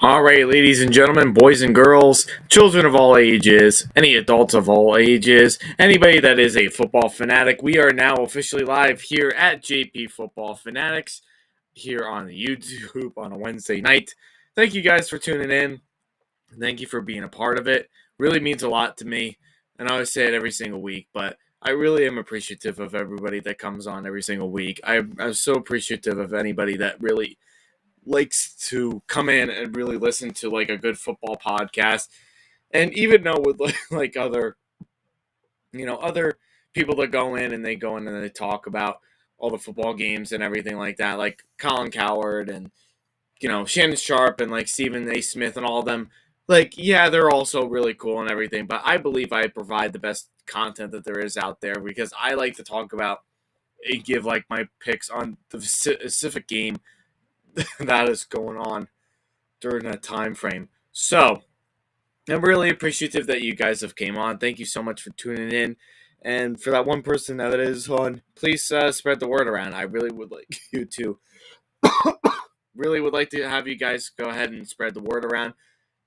All right, ladies and gentlemen, boys and girls, children of all ages, any adults of all ages, anybody that is a football fanatic, we are now officially live here at JP Football Fanatics here on YouTube on a Wednesday night. Thank you guys for tuning in. Thank you for being a part of it. Really means a lot to me. And I always say it every single week, but I really am appreciative of everybody that comes on every single week. I'm so appreciative of anybody that really likes to come in and really listen to like a good football podcast, and even know with like other other people that go in and they talk about all the football games and everything like that, like Colin Coward and Shannon Sharp and like Stephen A. Smith and all of them. Like, yeah, they're also really cool and everything, but I believe I provide the best content that there is out there because I like to talk about and give like my picks on the specific game that is going on during that time frame. So I'm really appreciative that you guys have came on. Thank you so much for tuning in. And for that one person that is on, please spread the word around. I really would like you to, really would like to have you guys go ahead and spread the word around.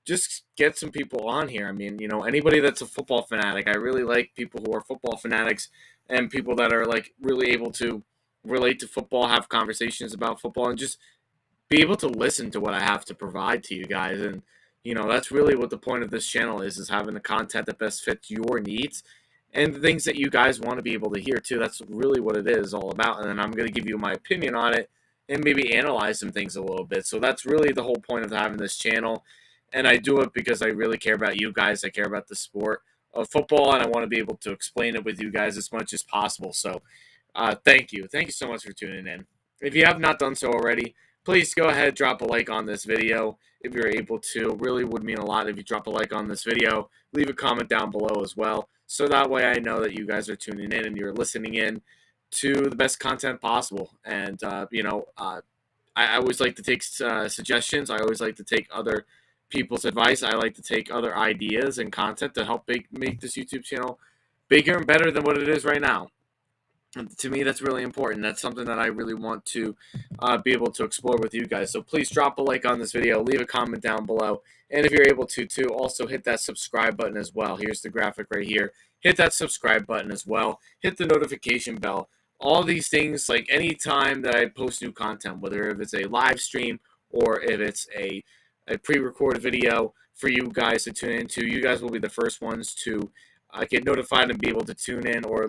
Just get some people on here. I mean, anybody that's a football fanatic. I really like people who are football fanatics and people that are like really able to relate to football, have conversations about football, and just be able to listen to what I have to provide to you guys. And, that's really what the point of this channel is having the content that best fits your needs and the things that you guys want to be able to hear too. That's really what it is all about. And then I'm going to give you my opinion on it and maybe analyze some things a little bit. So that's really the whole point of having this channel. And I do it because I really care about you guys. I care about the sport of football, and I want to be able to explain it with you guys as much as possible. So thank you. Thank you so much for tuning in. If you have not done so already, please go ahead, drop a like on this video if you're able to. Really would mean a lot if you drop a like on this video. Leave a comment down below as well, so that way I know that you guys are tuning in and you're listening in to the best content possible. And, I always like to take suggestions. I always like to take other people's advice. I like to take other ideas and content to help make this YouTube channel bigger and better than what it is right now. To me, that's really important. That's something that I really want to be able to explore with you guys. So please drop a like on this video, leave a comment down below, and if you're able to, also hit that subscribe button as well. Here's the graphic right here. Hit that subscribe button as well. Hit the notification bell. All these things, like anytime that I post new content, whether if it's a live stream or if it's a pre-recorded video for you guys to tune into, you guys will be the first ones to get notified and be able to tune in, or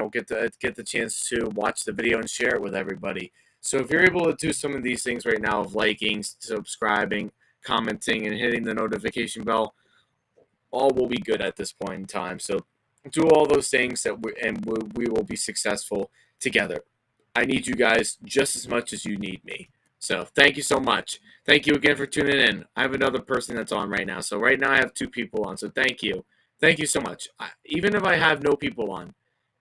get the chance to watch the video and share it with everybody. So if you're able to do some of these things right now of liking, subscribing, commenting, and hitting the notification bell, all will be good at this point in time. So do all those things and we will be successful together. I need you guys just as much as you need me. So thank you so much. Thank you again for tuning in. I have another person that's on right now. So right now I have 2 people on. So thank you. Thank you so much. Even if I have no people on,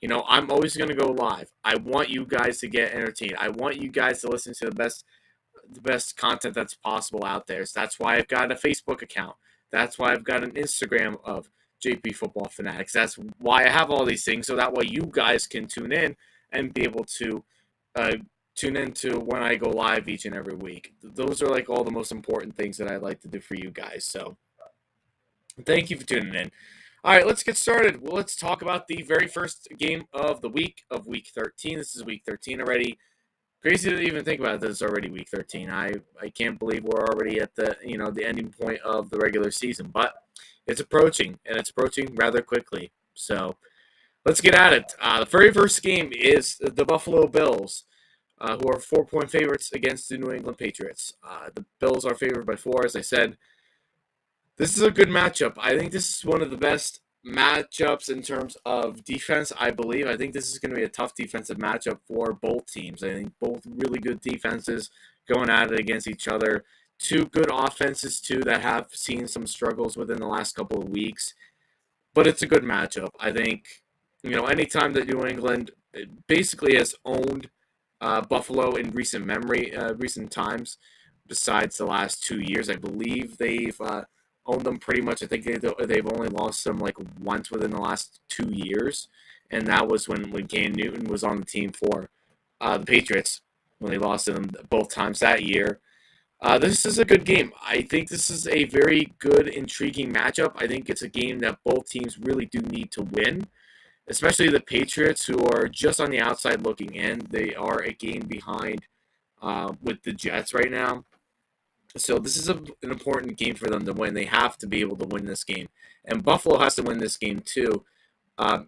I'm always going to go live. I want you guys to get entertained. I want you guys to listen to the best content that's possible out there. So that's why I've got a Facebook account. That's why I've got an Instagram of JP Football Fanatics. That's why I have all these things, so that way you guys can tune in and be able to tune into when I go live each and every week. Those are like all the most important things that I'd like to do for you guys. So thank you for tuning in. All right, let's get started. Well, let's talk about the very first game of the week of Week 13. This is Week 13 already. Crazy to even think about this. It's already Week 13. I can't believe we're already at the the ending point of the regular season, but it's approaching, and it's approaching rather quickly. So let's get at it. The very first game is the Buffalo Bills, who are 4-point favorites against the New England Patriots. The Bills are favored by 4, as I said. This is a good matchup. I think this is one of the best matchups in terms of defense, I believe. I think this is going to be a tough defensive matchup for both teams. I think both really good defenses going at it against each other. 2 good offenses, too, that have seen some struggles within the last couple of weeks. But it's a good matchup. I think, anytime that New England basically has owned Buffalo in recent memory, recent times, besides the last 2 years, I believe they've owned them pretty much. I think they've only lost them like once within the last 2 years, and that was when Cam Newton was on the team for the Patriots when they lost to them both times that year. This is a good game. I think this is a very good, intriguing matchup. I think it's a game that both teams really do need to win, especially the Patriots, who are just on the outside looking in. They are a game behind with the Jets right now. So this is an important game for them to win. They have to be able to win this game. And Buffalo has to win this game too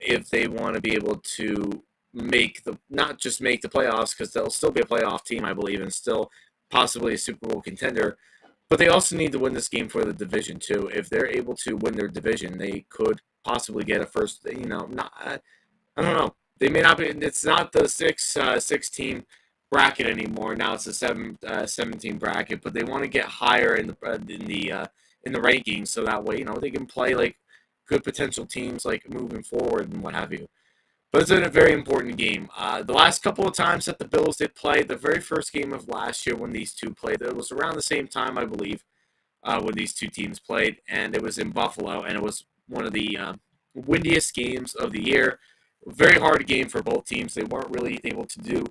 if they want to be able to make the not just make the playoffs, because they'll still be a playoff team, I believe, and still possibly a Super Bowl contender. But they also need to win this game for the division too. If they're able to win their division, they could possibly get a first. Not I don't know. They may not be. It's not the six team bracket anymore. Now it's a 17 bracket, but they want to get higher in the rankings, so that way they can play like good potential teams like moving forward and what have you. But it's a very important game. The last couple of times that the Bills did play, the very first game of last year when these two played, it was around the same time, I believe, when these two teams played, and it was in Buffalo, and it was one of the windiest games of the year. Very hard game for both teams. They weren't really able to do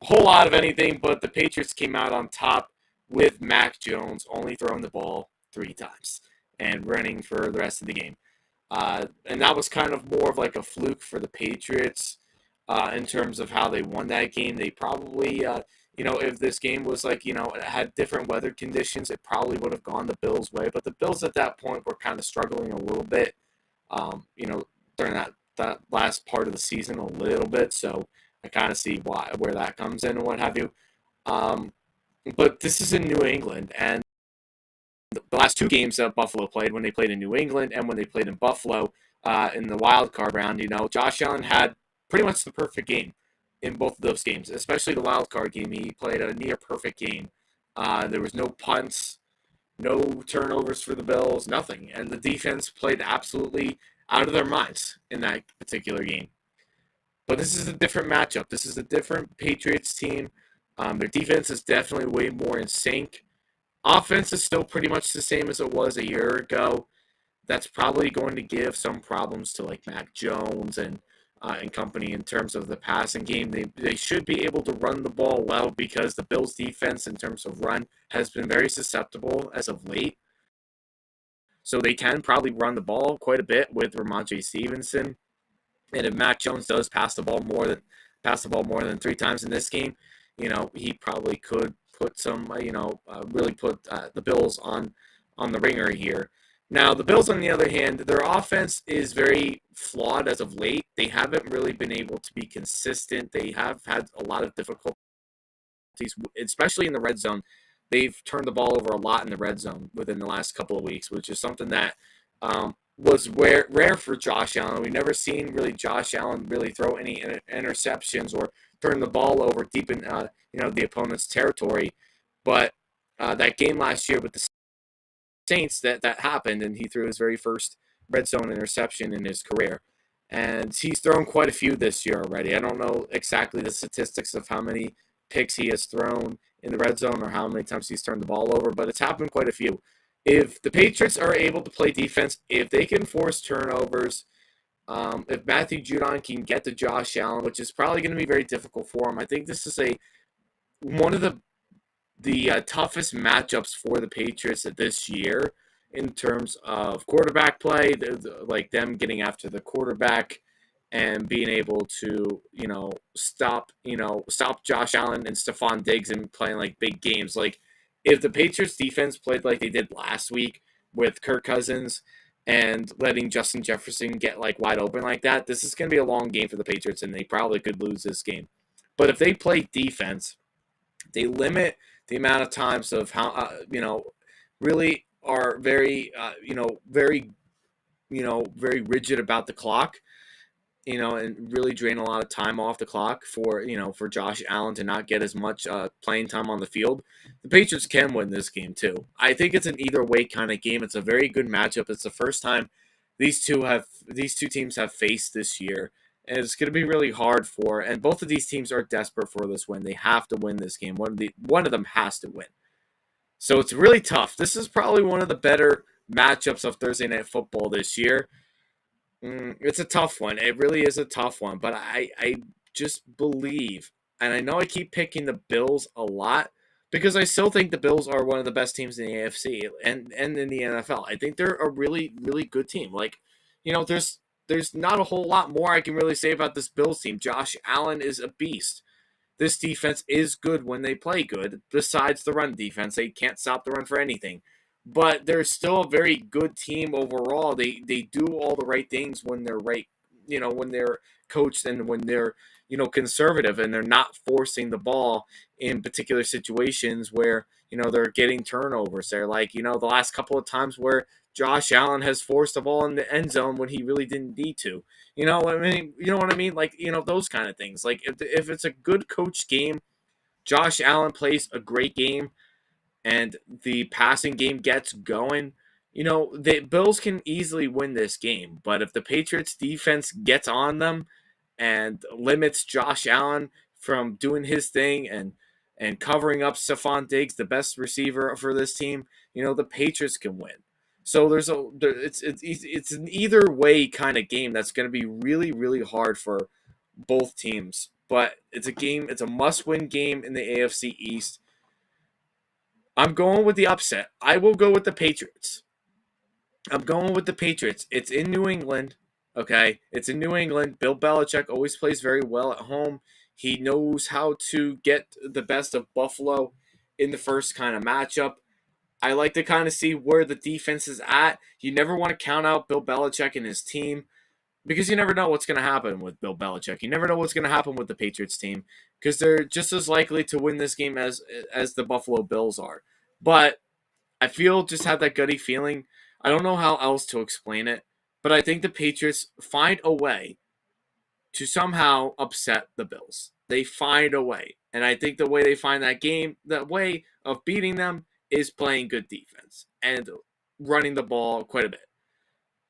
a whole lot of anything, but the Patriots came out on top with Mac Jones only throwing the ball 3 times and running for the rest of the game. And that was kind of more of like a fluke for the Patriots in terms of how they won that game. They probably, if this game was like, it had different weather conditions, it probably would have gone the Bills' way. But the Bills at that point were kind of struggling a little bit, during that last part of the season a little bit. So I kind of see where that comes in and what have you. Um, but this is in New England, and the last 2 games that Buffalo played, when they played in New England and when they played in Buffalo in the wild card round, Josh Allen had pretty much the perfect game in both of those games, especially the wild card game. He played a near perfect game. There was no punts, no turnovers for the Bills, nothing. And the defense played absolutely out of their minds in that particular game. But this is a different matchup. This is a different Patriots team. Their defense is definitely way more in sync. Offense is still pretty much the same as it was a year ago. That's probably going to give some problems to like Mac Jones and company in terms of the passing game. They should be able to run the ball well because the Bills' defense in terms of run has been very susceptible as of late. So they can probably run the ball quite a bit with Ramondre Stevenson. And if Mac Jones does pass the ball more than 3 times in this game, he probably could put some, really put the Bills on the ringer here. Now, the Bills, on the other hand, their offense is very flawed as of late. They haven't really been able to be consistent. They have had a lot of difficulties, especially in the red zone. They've turned the ball over a lot in the red zone within the last couple of weeks, which is something that was rare for Josh Allen. We've never seen really Josh Allen really throw any interceptions or turn the ball over deep in the opponent's territory. But that game last year with the Saints, that happened, and he threw his very first red zone interception in his career. And he's thrown quite a few this year already. I don't know exactly the statistics of how many picks he has thrown in the red zone or how many times he's turned the ball over, but it's happened quite a few. If the Patriots are able to play defense, if they can force turnovers, if Matthew Judon can get to Josh Allen, which is probably going to be very difficult for him, I think this is one of the toughest matchups for the Patriots this year in terms of quarterback play, like them getting after the quarterback and being able to, stop Josh Allen and Stephon Diggs and playing like big games. Like if the Patriots defense played like they did last week with Kirk Cousins and letting Justin Jefferson get like wide open like that, this is going to be a long game for the Patriots and they probably could lose this game. But if they play defense, they limit the amount of times of how, really are very, very rigid about the clock, and really drain a lot of time off the clock for Josh Allen to not get as much playing time on the field. The Patriots can win this game too. I think it's an either way kind of game. It's a very good matchup. It's the first time these two teams have faced this year. And it's going to be really hard and both of these teams are desperate for this win. They have to win this game. One of them has to win. So it's really tough. This is probably one of the better matchups of Thursday Night Football this year. It's a tough one. It really is a tough one. But I just believe and I know I keep picking the Bills a lot because I still think the Bills are one of the best teams in the AFC and in the NFL. I think they're a really, really good team. Like, there's not a whole lot more I can really say about this Bills team. Josh Allen is a beast. This defense is good when they play good. Besides the run defense, they can't stop the run for anything. But they're still a very good team overall. They do all the right things when they're right, when they're coached and when they're, conservative and they're not forcing the ball in particular situations where, they're getting turnovers. They're like, the last couple of times where Josh Allen has forced the ball in the end zone when he really didn't need to. You know what I mean? Like, those kind of things. Like, if it's a good coach game, Josh Allen plays a great game, and the passing game gets going, the Bills can easily win this game. But if the Patriots defense gets on them and limits Josh Allen from doing his thing and covering up Stephon Diggs, the best receiver for this team, the Patriots can win. So it's an either way kind of game that's going to be really, really hard for both teams. But it's a must-win game in the AFC East. I'm going with the upset. I will go with the Patriots. I'm going with the Patriots. It's in New England. Okay, it's in New England. Bill Belichick always plays very well at home. He knows how to get the best of Buffalo in the first kind of matchup. I like to kind of see where the defense is at. You never want to count out Bill Belichick and his team because you never know what's going to happen with Bill Belichick. You never know what's going to happen with the Patriots team because they're just as likely to win this game as the Buffalo Bills are. But I just have that gutty feeling. I don't know how else to explain it, but I think the Patriots find a way to somehow upset the Bills. They find a way. And I think the way they find that way of beating them is playing good defense and running the ball quite a bit.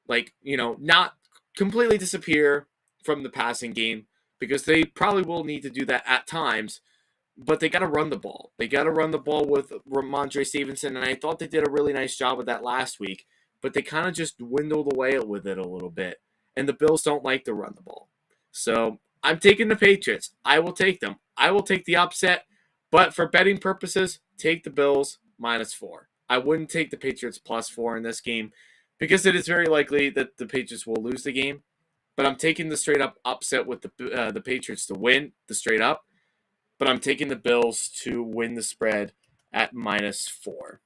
Like, not completely disappear from the passing game because they probably will need to do that at times, but they got to run the ball. They got to run the ball with Ramondre Stevenson, and I thought they did a really nice job with that last week, but they kind of just dwindled away with it a little bit, and the Bills don't like to run the ball. So I'm taking the Patriots. I will take them. I will take the upset, but for betting purposes, take the Bills -4. I wouldn't take the Patriots +4 in this game because it is very likely that the Patriots will lose the game, but I'm taking the straight-up upset with the Patriots to win the straight-up. But I'm taking the Bills to win the spread at -4.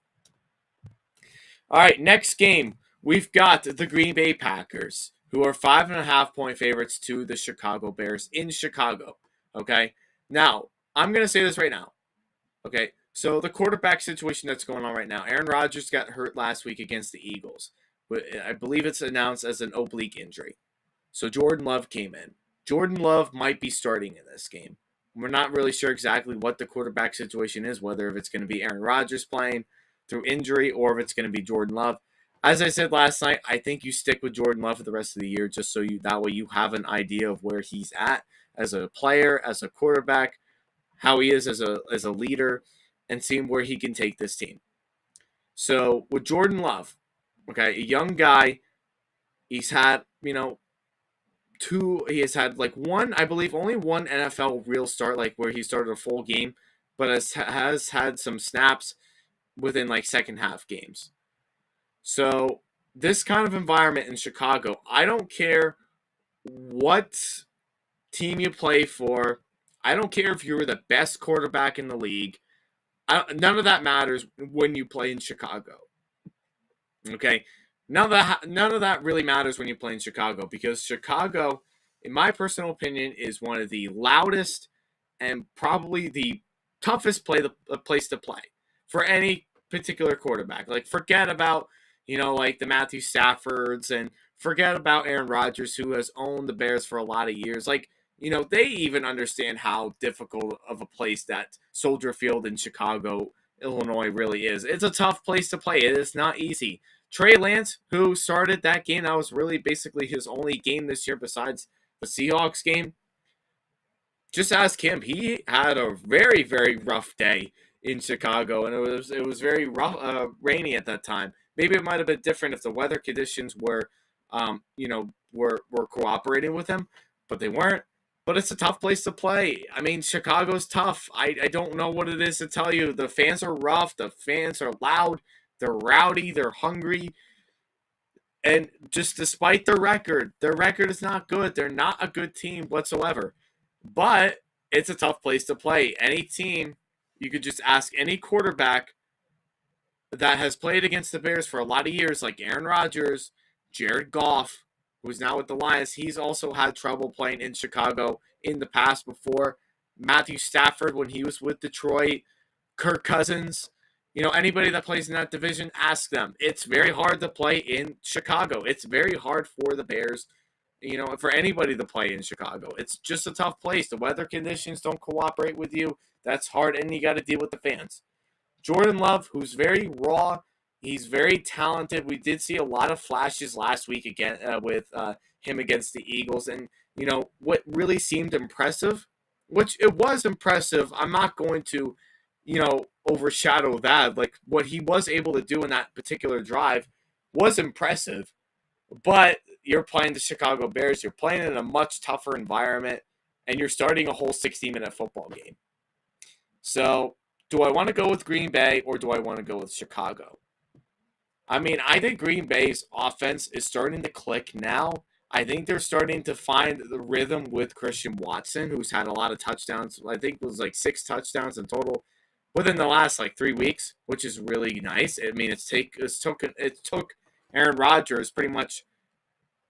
All right, next game. We've got the Green Bay Packers, who are 5.5-point favorites to the Chicago Bears in Chicago. Okay? Now, I'm going to say this right now. Okay? So, the quarterback situation that's going on right now. Aaron Rodgers got hurt last week against the Eagles. I believe it's announced as an oblique injury. So, Jordan Love came in. Jordan Love might be starting in this game. We're not really sure exactly what the quarterback situation is, whether if it's going to be Aaron Rodgers playing through injury or if it's going to be Jordan Love. As I said last night, I think you stick with Jordan Love for the rest of the year just so that way you have an idea of where he's at as a player, as a quarterback, how he is as a leader, and seeing where he can take this team. So with Jordan Love, okay, a young guy, he's had, he has had like I believe only one NFL real start, like where he started a full game, but has had some snaps within like second half games. So this kind of environment in Chicago, I don't care what team you play for. I don't care if you're the best quarterback in the league. None of that matters when you play in Chicago. Okay? None of that really matters when you play in Chicago because Chicago, in my personal opinion, is one of the loudest and probably the toughest place to play for any particular quarterback. Like, forget about, like the Matthew Staffords and forget about Aaron Rodgers, who has owned the Bears for a lot of years. Like, they even understand how difficult of a place that Soldier Field in Chicago, Illinois really is. It's a tough place to play. It is not easy. Trey Lance, who started that game, that was really basically his only game this year besides the Seahawks game. Just ask him. He had a very, very rough day in Chicago, and it was very rough, rainy at that time. Maybe it might have been different if the weather conditions were cooperating with him, but they weren't. but it's a tough place to play. I mean, Chicago's tough. I don't know what it is to tell you. The fans are rough. The fans are loud. They're rowdy. They're hungry. And just despite their record is not good. They're not a good team whatsoever. But it's a tough place to play. Any team, you could just ask any quarterback that has played against the Bears for a lot of years, like Aaron Rodgers, Jared Goff, who's now with the Lions. He's also had trouble playing in Chicago in the past before. Matthew Stafford, when he was with Detroit, Kirk Cousins, anybody that plays in that division, ask them. It's very hard to play in Chicago. It's very hard for the Bears, for anybody to play in Chicago. It's just a tough place. The weather conditions don't cooperate with you. That's hard, and you got to deal with the fans. Jordan Love, who's very raw, he's very talented. We did see a lot of flashes last week again with him against the Eagles, and what really seemed impressive, which it was impressive. I'm not going to, overshadow that. Like what he was able to do in that particular drive was impressive, but you're playing the Chicago Bears. You're playing in a much tougher environment, and you're starting a whole 60-minute football game. So, do I want to go with Green Bay or do I want to go with Chicago? I mean, I think Green Bay's offense is starting to click now. I think they're starting to find the rhythm with Christian Watson, who's had a lot of touchdowns. I think it was like 6 touchdowns in total within the last 3 weeks, which is really nice. I mean, it took Aaron Rodgers pretty much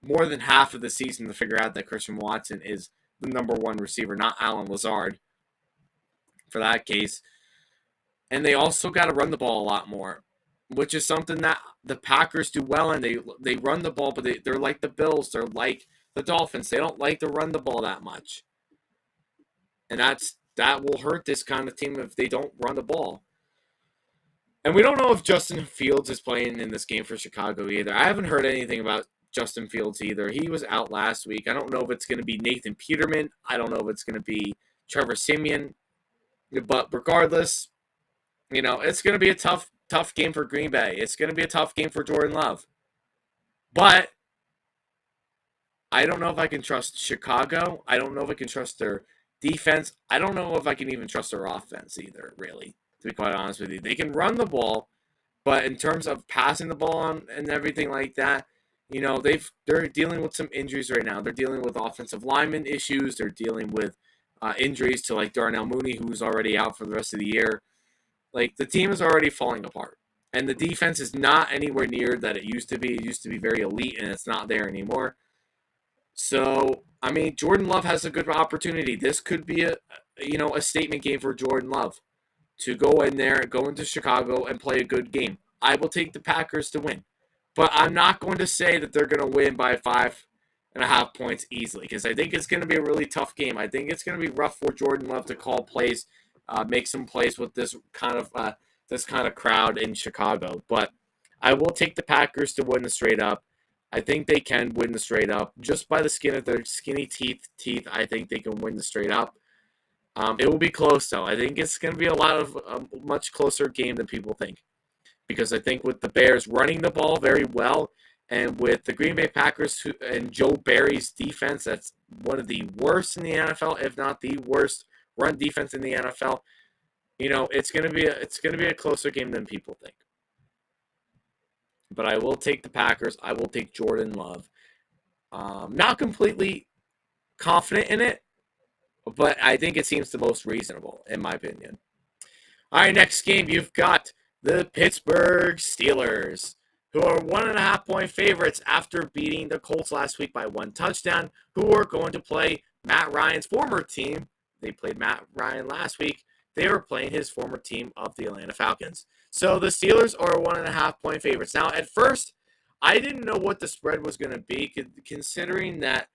more than half of the season to figure out that Christian Watson is the number 1 receiver, not Allen Lazard. For that case. And they also got to run the ball a lot more, which is something that the Packers do well, and they run the ball, but they're like the Bills. They're like the Dolphins. They don't like to run the ball that much. And that will hurt this kind of team if they don't run the ball. And we don't know if Justin Fields is playing in this game for Chicago either. I haven't heard anything about Justin Fields either. He was out last week. I don't know if it's going to be Nathan Peterman. I don't know if it's going to be Trevor Siemian. But regardless, it's going to be a tough game for Green Bay. It's going to be a tough game for Jordan Love. But I don't know if I can trust Chicago. I don't know if I can trust their defense. I don't know if I can even trust their offense either, really, to be quite honest with you. They can run the ball, but in terms of passing the ball on and everything like that, they're dealing with some injuries right now. They're dealing with offensive lineman issues. They're dealing with injuries to Darnell Mooney, who's already out for the rest of the year. The team is already falling apart. And the defense is not anywhere near that it used to be. It used to be very elite, and it's not there anymore. So, I mean, Jordan Love has a good opportunity. This could be a statement game for Jordan Love to go in there, go into Chicago, and play a good game. I will take the Packers to win. But I'm not going to say that they're going to win by 5.5 points easily, because I think it's going to be a really tough game. I think it's going to be rough for Jordan Love to call plays, make some plays with this kind of crowd in Chicago. But I will take the Packers to win the straight up. I think they can win the straight up just by the skin of their skinny teeth. I think they can win the straight up. It will be close though. I think it's going to be a much closer game than people think, because I think with the Bears running the ball very well, and with the Green Bay Packers and Joe Barry's defense, that's one of the worst in the NFL, if not the worst run defense in the NFL. It's gonna be a closer game than people think. But I will take the Packers. I will take Jordan Love. Not completely confident in it, but I think it seems the most reasonable, in my opinion. All right, next game, you've got the Pittsburgh Steelers, who are 1.5-point favorites after beating the Colts last week by 1 touchdown, who are going to play Matt Ryan's former team. They played Matt Ryan last week. They were playing his former team of the Atlanta Falcons. So the Steelers are 1.5-point favorites. Now, at first, I didn't know what the spread was going to be, considering that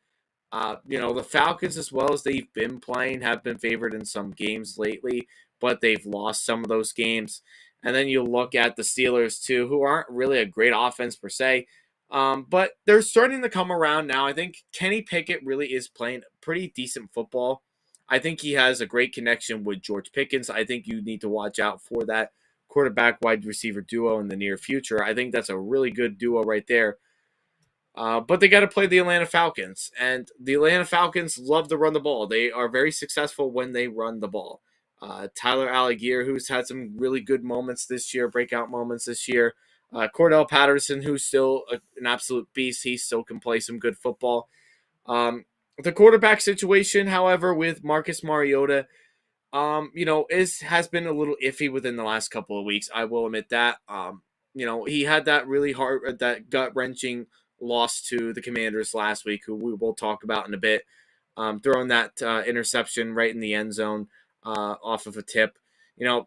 the Falcons, as well as they've been playing, have been favored in some games lately, but they've lost some of those games. And then you look at the Steelers, too, who aren't really a great offense per se, but they're starting to come around now. I think Kenny Pickett really is playing pretty decent football. I think he has a great connection with George Pickens. I think you need to watch out for that quarterback wide receiver duo in the near future. I think that's a really good duo right there. But they got to play the Atlanta Falcons, and the Atlanta Falcons love to run the ball. They are very successful when they run the ball. Tyler Algier, who's had some really good moments this year, breakout moments this year. Cordell Patterson, who's still an absolute beast. He still can play some good football. The quarterback situation, however, with Marcus Mariota, is has been a little iffy within the last couple of weeks. I will admit that. He had that really hard, that gut wrenching loss to the Commanders last week, who we will talk about in a bit. Throwing that interception right in the end zone off of a tip.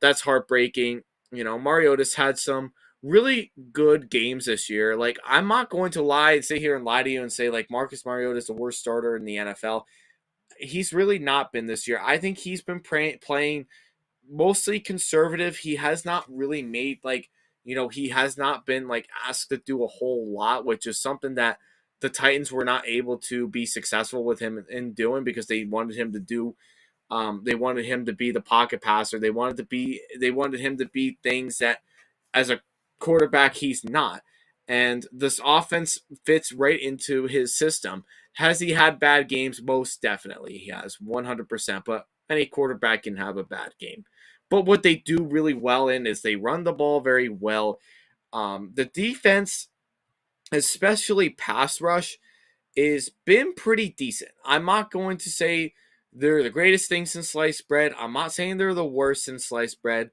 That's heartbreaking. Mariota's had some really good games this year. Like, I'm not going to sit here and lie to you and say like Marcus Mariota is the worst starter in the NFL. He's really not been this year. I think he's been playing mostly conservative. He has not really made he has not been like asked to do a whole lot, which is something that the Titans were not able to be successful with him in doing because they wanted him to do they wanted him to be the pocket passer. They wanted him to be things that as a quarterback he's not. And this offense fits right into his system. Has he had bad games? Most definitely he has, 100%. But any quarterback can have a bad game. But what they do really well in is they run the ball very well. The defense, especially pass rush, is been pretty decent. I'm not going to say they're the greatest thing since sliced bread. I'm not saying they're the worst since sliced bread.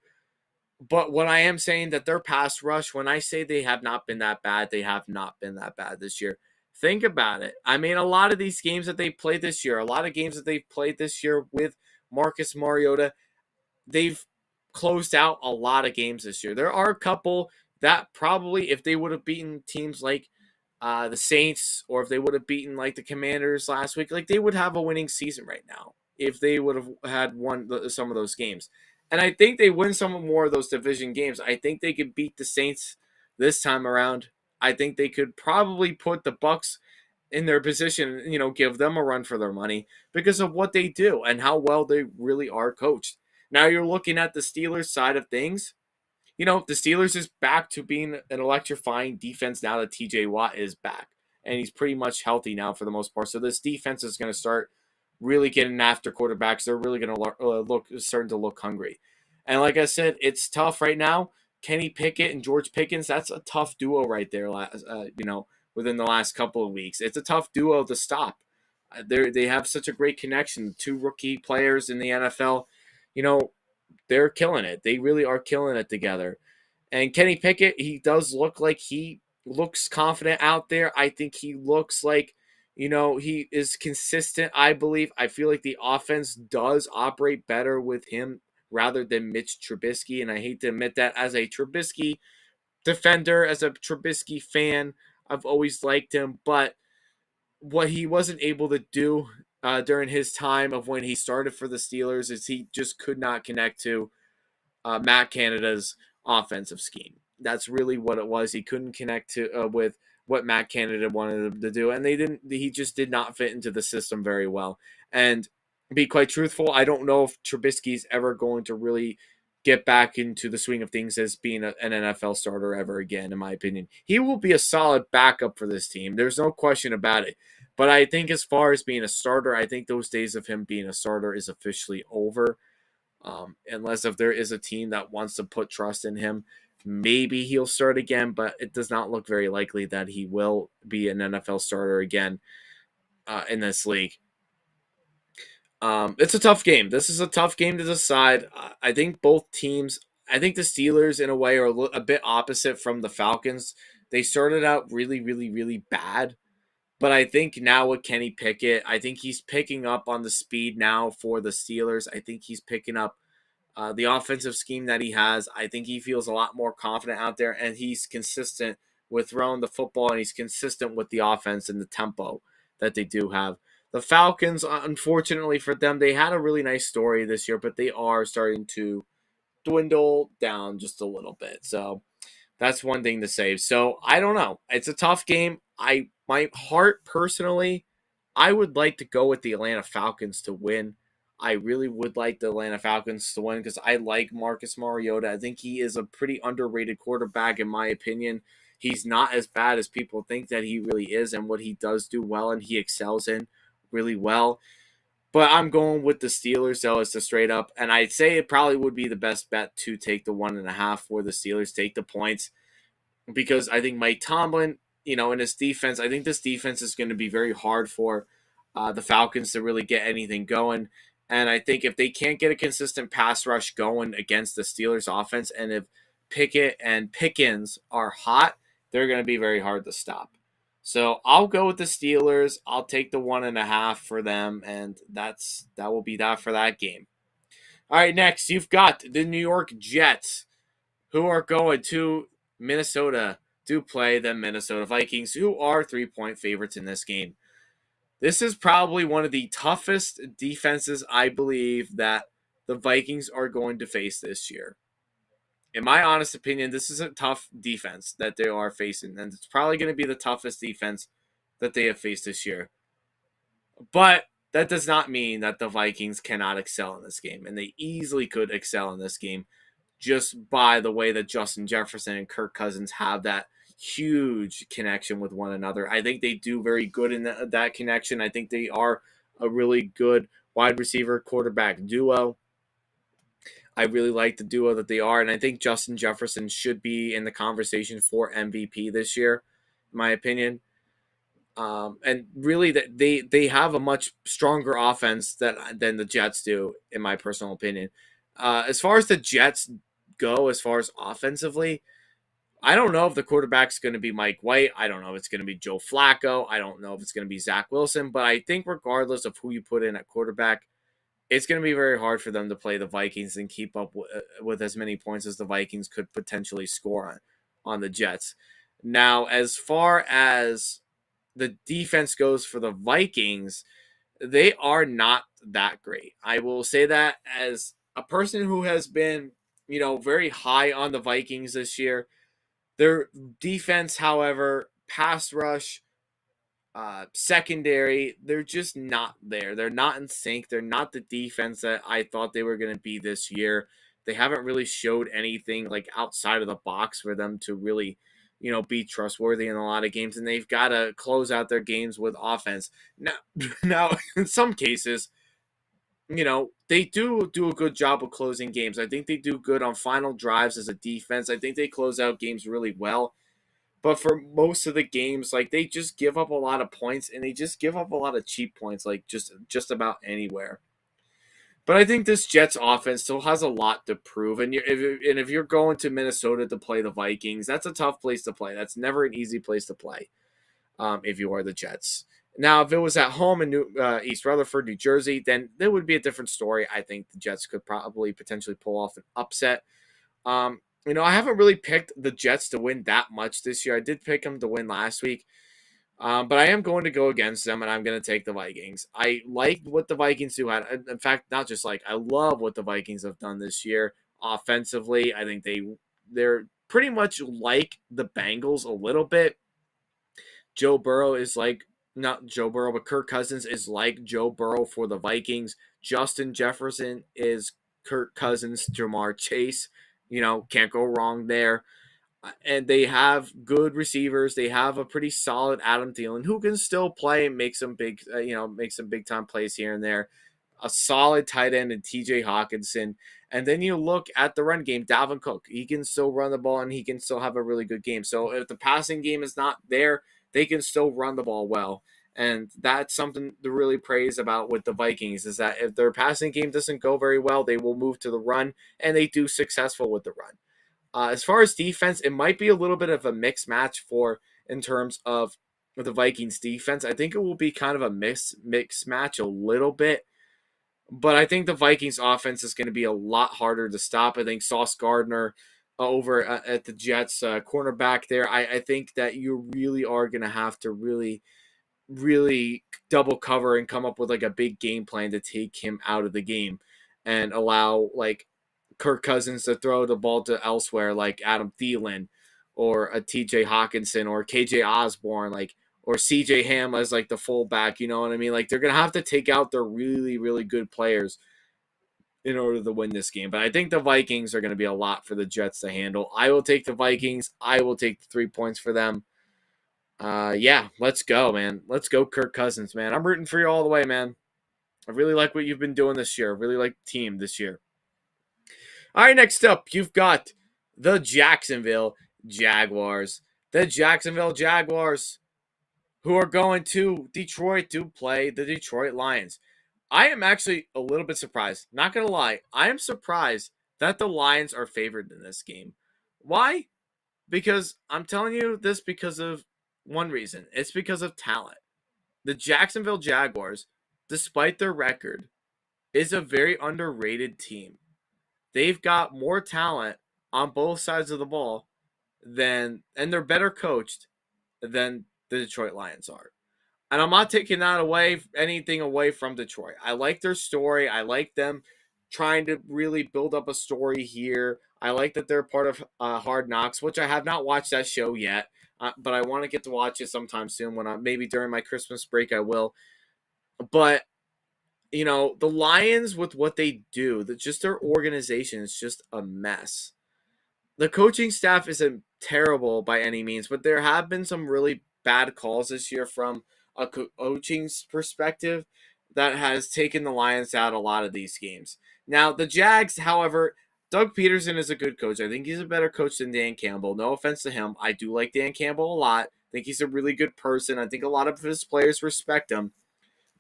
But what I am saying that their pass rush, when I say they have not been that bad, they have not been that bad this year. Think about it. I mean, a lot of these games that they played this year, a lot of games that they've played this year with Marcus Mariota, they've closed out a lot of games this year. There are a couple that probably, if they would have beaten teams like the Saints, or if they would have beaten like the Commanders last week, like they would have a winning season right now if they would have had won some of those games. And I think they win some more of those division games. I think they could beat the Saints this time around. I think they could probably put the Bucks in their position, give them a run for their money because of what they do and how well they really are coached. Now you're looking at the Steelers side of things. The Steelers is back to being an electrifying defense now that TJ Watt is back. And he's pretty much healthy now for the most part. So this defense is going to start really getting after quarterbacks. They're really going to starting to look hungry. And like I said, it's tough right now. Kenny Pickett and George Pickens, that's a tough duo right there, within the last couple of weeks. It's a tough duo to stop. They have such a great connection. Two rookie players in the NFL, you know, they're killing it. They really are killing it together. And Kenny Pickett, he does look like he looks confident out there. I think he looks like, he is consistent, I believe. I feel like the offense does operate better with him rather than Mitch Trubisky. And I hate to admit that as a Trubisky defender, as a Trubisky fan, I've always liked him. But what he wasn't able to do during his time of when he started for the Steelers is he just could not connect to Matt Canada's offensive scheme. That's really what it was. He couldn't connect to with what Matt Canada wanted him to do, and they didn't. He just did not fit into the system very well. And to be quite truthful, I don't know if Trubisky's ever going to really get back into the swing of things as being an NFL starter ever again. In my opinion, he will be a solid backup for this team. There's no question about it. But I think as far as being a starter, I think those days of him being a starter is officially over. Unless if there is a team that wants to put trust in him, maybe he'll start again, but it does not look very likely that he will be an NFL starter again in this league. It's a tough game. This is a tough game to decide. I think both teams, I think the Steelers in a way are a bit opposite from the Falcons. They started out really, really, really bad. But I think now with Kenny Pickett, I think he's picking up on the speed now for the Steelers. I think he's picking up the offensive scheme that he has. I think he feels a lot more confident out there, and he's consistent with throwing the football, and he's consistent with the offense and the tempo that they do have. The Falcons, unfortunately for them, they had a really nice story this year, but they are starting to dwindle down just a little bit. So that's one thing to say. So I don't know. It's a tough game. My heart personally, I would like to go with the Atlanta Falcons to win. I really would like the Atlanta Falcons to win because I like Marcus Mariota. I think he is a pretty underrated quarterback in my opinion. He's not as bad as people think that he really is, and what he does do well and he excels in really well. But I'm going with the Steelers, though, as the straight up. And I'd say it probably would be the best bet to take the 1.5 for the Steelers, take the points, because I think Mike Tomlin, in his defense, I think this defense is going to be very hard for the Falcons to really get anything going. And I think if they can't get a consistent pass rush going against the Steelers offense, and if Pickett and Pickens are hot, they're going to be very hard to stop. So I'll go with the Steelers. I'll take the 1.5 for them, and that will be that for that game. All right, next you've got the New York Jets, who are going to Minnesota to play the Minnesota Vikings, who are 3-point favorites in this game. This is probably one of the toughest defenses, I believe, that the Vikings are going to face this year. In my honest opinion, this is a tough defense that they are facing, and it's probably going to be the toughest defense that they have faced this year. But that does not mean that the Vikings cannot excel in this game, and they easily could excel in this game just by the way that Justin Jefferson and Kirk Cousins have that huge connection with one another. I think they do very good in that connection. I think they are a really good wide receiver quarterback duo. I really like the duo that they are, and I think Justin Jefferson should be in the conversation for MVP this year, in my opinion. And really, that they have a much stronger offense than the Jets do, in my personal opinion. As far as the Jets go, as far as offensively, I don't know if the quarterback's going to be Mike White. I don't know if it's going to be Joe Flacco. I don't know if it's going to be Zach Wilson. But I think regardless of who you put in at quarterback, it's going to be very hard for them to play the Vikings and keep up with as many points as the Vikings could potentially score on the Jets. Now, as far as the defense goes for the Vikings, they are not that great. I will say that as a person who has been, very high on the Vikings this year. Their defense, however, pass rush, secondary, they're just not there. They're not in sync. They're not the defense that I thought they were going to be this year. They haven't really showed anything like outside of the box for them to really, be trustworthy in a lot of games. And they've got to close out their games with offense. Now, in some cases, they do a good job of closing games. I think they do good on final drives as a defense. I think they close out games really well. But for most of the games, like, they just give up a lot of points, and they just give up a lot of cheap points, like just about anywhere. But I think this Jets offense still has a lot to prove. And if you're going to Minnesota to play the Vikings, that's a tough place to play. That's never an easy place to play if you are the Jets. Now, if it was at home in East Rutherford, New Jersey, then it would be a different story. I think the Jets could probably potentially pull off an upset. I haven't really picked the Jets to win that much this year. I did pick them to win last week. But I am going to go against them, and I'm going to take the Vikings. I like what the Vikings do. In fact, not just like, I love what the Vikings have done this year offensively. I think they're pretty much like the Bengals a little bit. Joe Burrow is like, not Joe Burrow, but Kirk Cousins is like Joe Burrow for the Vikings. Justin Jefferson is Kirk Cousins, Jamar Chase. Can't go wrong there. And they have good receivers. They have a pretty solid Adam Thielen who can still play and make some big time plays here and there. A solid tight end in TJ Hawkinson. And then you look at the run game, Dalvin Cook. He can still run the ball and he can still have a really good game. So if the passing game is not there, they can still run the ball well. And that's something to really praise about with the Vikings, is that if their passing game doesn't go very well, they will move to the run, and they do successful with the run. As far as defense, it might be a little bit of a mixed match in terms of the Vikings defense. I think it will be kind of a mixed match a little bit, but I think the Vikings offense is going to be a lot harder to stop. I think Sauce Gardner over at the Jets cornerback there, I think that you really are going to have to really double cover and come up with like a big game plan to take him out of the game and allow like Kirk Cousins to throw the ball to elsewhere, like Adam Thielen or a TJ Hawkinson or KJ Osborne, or CJ Ham as like the fullback. You know what I mean? Like, they're going to have to take out their really, really good players in order to win this game. But I think the Vikings are going to be a lot for the Jets to handle. I will take the Vikings. I will take the 3 points for them. Yeah, let's go, man. Let's go, Kirk Cousins, man. I'm rooting for you all the way, man. I really like what you've been doing this year. I really like the team this year. All right, next up, you've got the Jacksonville Jaguars. The Jacksonville Jaguars, who are going to Detroit to play the Detroit Lions. I am actually a little bit surprised. Not going to lie. I am surprised that the Lions are favored in this game. Why? Because I'm telling you this because of one reason. It's because of talent. The Jacksonville Jaguars, despite their record, is a very underrated team. They've got more talent on both sides of the ball and they're better coached than the Detroit Lions are. And I'm not taking anything away from Detroit. I like their story. I like them trying to really build up a story here. I like that they're part of Hard Knocks, which I have not watched that show yet, but I want to get to watch it sometime soon. Maybe during my Christmas break, I will. But the Lions with what they do, just their organization is just a mess. The coaching staff isn't terrible by any means, but there have been some really bad calls this year from a coaching perspective that has taken the Lions out a lot of these games. Now, the Jags, however, Doug Peterson is a good coach. I think he's a better coach than Dan Campbell. No offense to him. I do like Dan Campbell a lot. I think he's a really good person. I think a lot of his players respect him.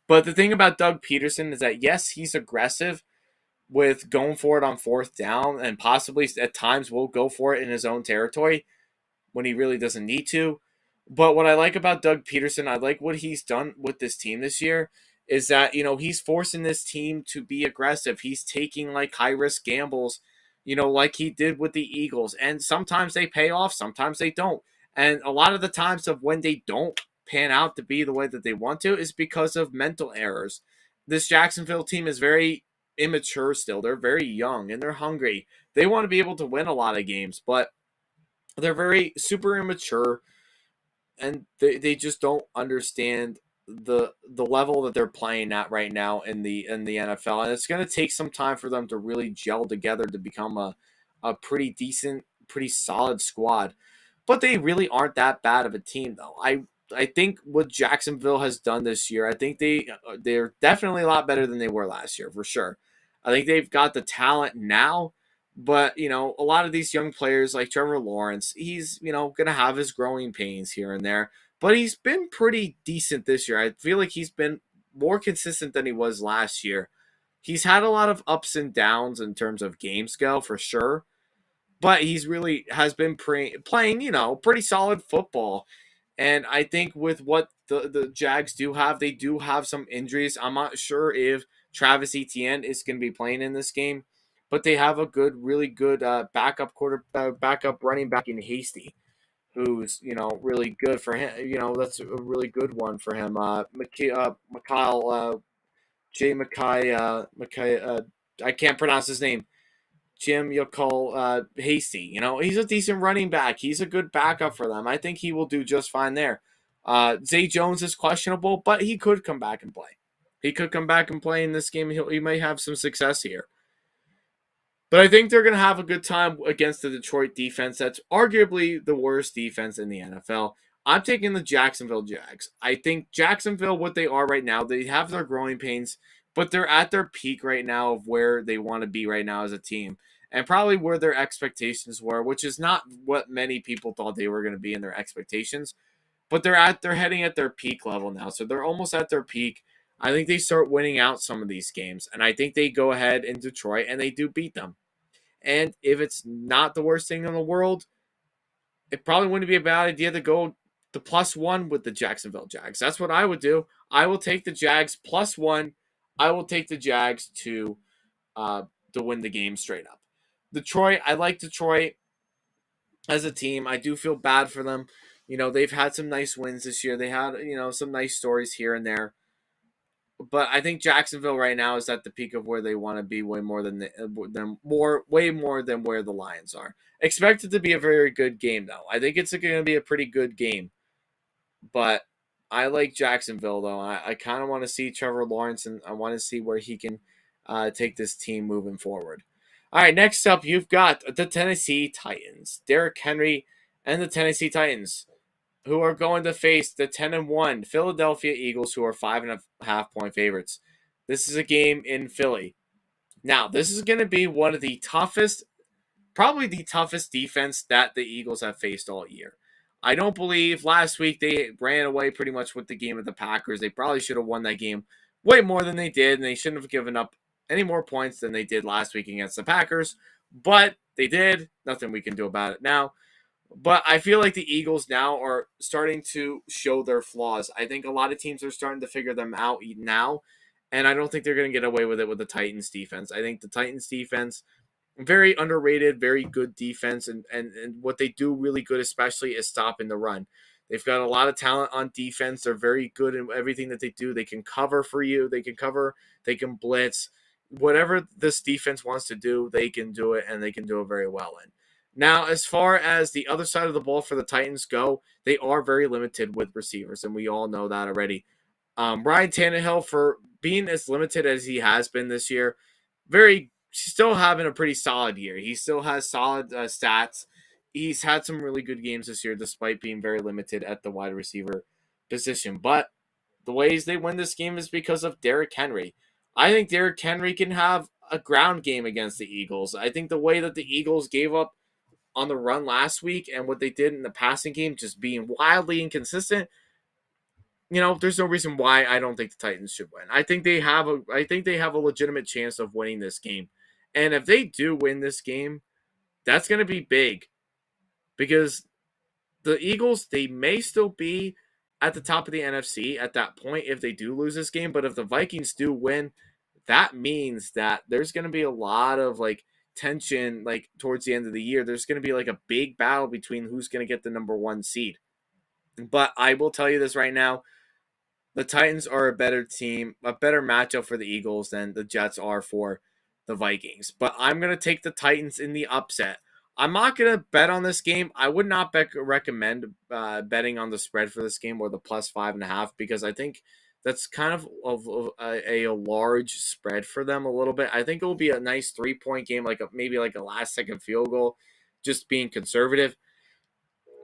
But the thing about Doug Peterson is that, yes, he's aggressive with going for it on fourth down and possibly at times will go for it in his own territory when he really doesn't need to. But what I like about Doug Peterson, I like what he's done with this team this year, is that, he's forcing this team to be aggressive. He's taking like high risk gambles, like he did with the Eagles. And sometimes they pay off, sometimes they don't. And a lot of the times of when they don't pan out to be the way that they want to is because of mental errors. This Jacksonville team is very immature still. They're very young and they're hungry. They want to be able to win a lot of games, but they're very super immature and they just don't understand the level that they're playing at right now in the NFL. And it's going to take some time for them to really gel together to become a pretty decent, pretty solid squad. But they really aren't that bad of a team though. I think what Jacksonville has done this year, I think they're definitely a lot better than they were last year for sure. I think they've got the talent now, but a lot of these young players like Trevor Lawrence, he's going to have his growing pains here and there, but he's been pretty decent this year. I feel like he's been more consistent than he was last year. He's had a lot of ups and downs in terms of game scale for sure, but he's really has been playing, pretty solid football. And I think with what the Jags do have, they do have some injuries. I'm not sure if Travis Etienne is going to be playing in this game, but they have a really good backup running back in Hasty, who's really good for him. That's a really good one for him. Mikhail J. Mackay. I can't pronounce his name. Jim, you'll call Hasty. He's a decent running back. He's a good backup for them. I think he will do just fine there. Zay Jones is questionable, but he could come back and play. He could come back and play in this game. He may have some success here. But I think they're going to have a good time against the Detroit defense. That's arguably the worst defense in the NFL. I'm taking the Jacksonville Jags. I think Jacksonville, what they are right now, they have their growing pains, but they're at their peak right now of where they want to be right now as a team. And probably where their expectations were, which is not what many people thought they were going to be in their expectations. But they're heading at their peak level now. So they're almost at their peak. I think they start winning out some of these games. And I think they go ahead in Detroit and they do beat them. And if it's not the worst thing in the world, it probably wouldn't be a bad idea to go the +1 with the Jacksonville Jags. That's what I would do. I will take the Jags +1. I will take the Jags to win the game straight up. Detroit, I like Detroit as a team. I do feel bad for them. They've had some nice wins this year. They had, some nice stories here and there. But I think Jacksonville right now is at the peak of where they want to be way more than way more than where the Lions are. Expect it to be a very good game though. I think it's going to be a pretty good game. But I like Jacksonville though. I kind of want to see Trevor Lawrence and I want to see where he can take this team moving forward. All right, next up, you've got the Tennessee Titans. Derrick Henry and the Tennessee Titans, who are going to face the 10-1 Philadelphia Eagles, who are 5.5-point favorites. This is a game in Philly. Now, this is going to be one of the toughest, probably the toughest defense that the Eagles have faced all year. I don't believe last week they ran away pretty much with the game of the Packers. They probably should have won that game way more than they did, and they shouldn't have given up any more points than they did last week against the Packers. But they did. Nothing we can do about it now. But I feel like the Eagles now are starting to show their flaws. I think a lot of teams are starting to figure them out now, and I don't think they're going to get away with it with the Titans defense. I think the Titans defense, very underrated, very good defense, and what they do really good, especially, is stopping the run. They've got a lot of talent on defense. They're very good in everything that they do. They can cover for you. They can cover. They can blitz. Whatever this defense wants to do, they can do it, and they can do it very well in. Now, as far as the other side of the ball for the Titans go, they are very limited with receivers, and we all know that already. Ryan Tannehill, for being as limited as he has been this year, still having a pretty solid year. He still has solid stats. He's had some really good games this year, despite being very limited at the wide receiver position. But the ways they win this game is because of Derrick Henry. I think Derrick Henry can have a ground game against the Eagles. I think the way that the Eagles gave up on the run last week and what they did in the passing game, just being wildly inconsistent, there's no reason why I don't think the Titans should win. I think they have a legitimate chance of winning this game. And if they do win this game, that's going to be big, because the Eagles, they may still be at the top of the NFC at that point if they do lose this game, but if the Vikings do win, that means that there's going to be a lot of tension towards the end of the year. There's going to be a big battle between who's going to get the number 1 seed. But I will tell you this right now, the Titans are a better team, a better matchup for the Eagles than the Jets are for the Vikings. But I'm going to take the Titans in the upset. I'm not going to bet on this game. I would not recommend betting on the spread for this game or the plus 5.5, because I think that's kind of a large spread for them a little bit. I think it will be a nice 3-point game, maybe a last-second field goal, just being conservative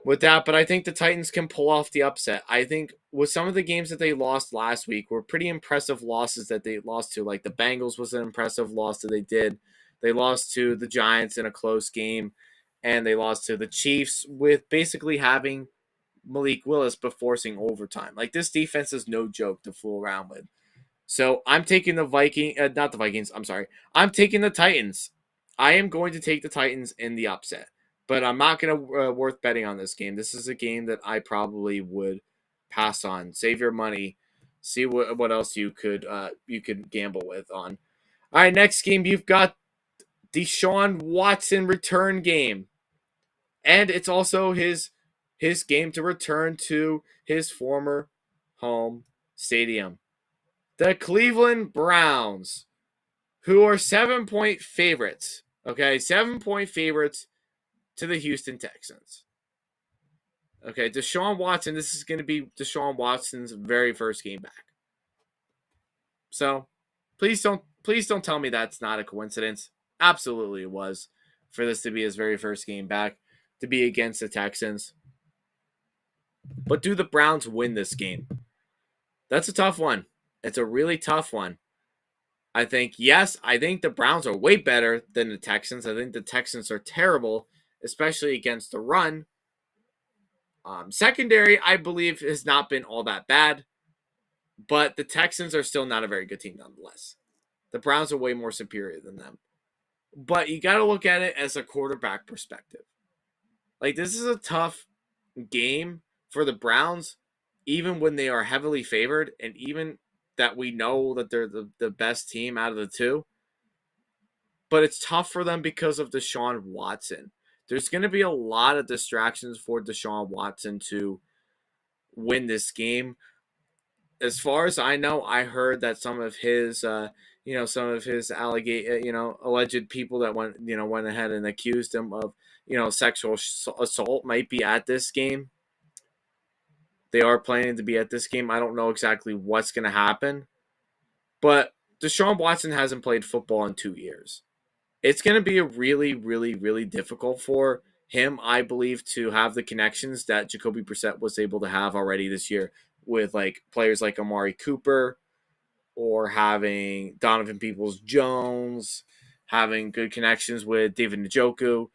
with that. But I think the Titans can pull off the upset. I think with some of the games that they lost last week were pretty impressive losses that they lost to. Like the Bengals was an impressive loss that they did. They lost to the Giants in a close game, and they lost to the Chiefs with basically having Malik Willis but forcing overtime. This defense is no joke to fool around with. So I'm taking the I'm taking the Titans. I am going to take the Titans in the upset, but I'm not going to worth betting on this game. This is a game that I probably would pass on. Save your money. See what else you could gamble with on. All right, next game, you've got Deshaun Watson return game. And it's also his game to return to his former home stadium. The Cleveland Browns, who are 7-point favorites. Okay, 7-point favorites to the Houston Texans. Okay, Deshaun Watson, this is going to be Deshaun Watson's very first game back. So, please don't tell me that's not a coincidence. Absolutely it was, for this to be his very first game back, to be against the Texans. But do the Browns win this game? That's a tough one. It's a really tough one. I think the Browns are way better than the Texans. I think the Texans are terrible, especially against the run. Secondary, I believe, has not been all that bad, but the Texans are still not a very good team nonetheless. The Browns are way more superior than them. But you got to look at it as a quarterback perspective. This is a tough game for the Browns, even when they are heavily favored, and even that we know that they're the best team out of the two. But it's tough for them because of Deshaun Watson. There's going to be a lot of distractions for Deshaun Watson to win this game. As far as I know, I heard that some of his alleged people that went ahead and accused him of, sexual assault might be at this game. They are planning to be at this game. I don't know exactly what's going to happen, but Deshaun Watson hasn't played football in 2 years. It's going to be a really, really, really difficult for him, I believe, to have the connections that Jacoby Brissett was able to have already this year with like players like Amari Cooper or having Donovan Peoples-Jones, having good connections with David Njoku.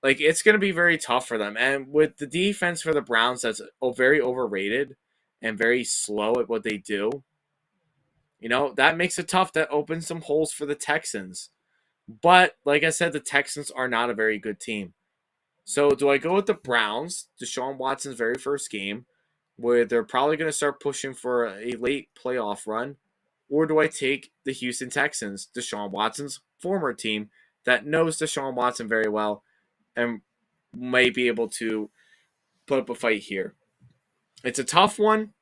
Like, it's going to be very tough for them. And with the defense for the Browns that's very overrated and very slow at what they do, that makes it tough. That opens some holes for the Texans. But like I said, the Texans are not a very good team. So do I go with the Browns, Deshaun Watson's very first game, where they're probably going to start pushing for a late playoff run? Or do I take the Houston Texans, Deshaun Watson's former team, that knows Deshaun Watson very well and may be able to put up a fight here? It's a tough one,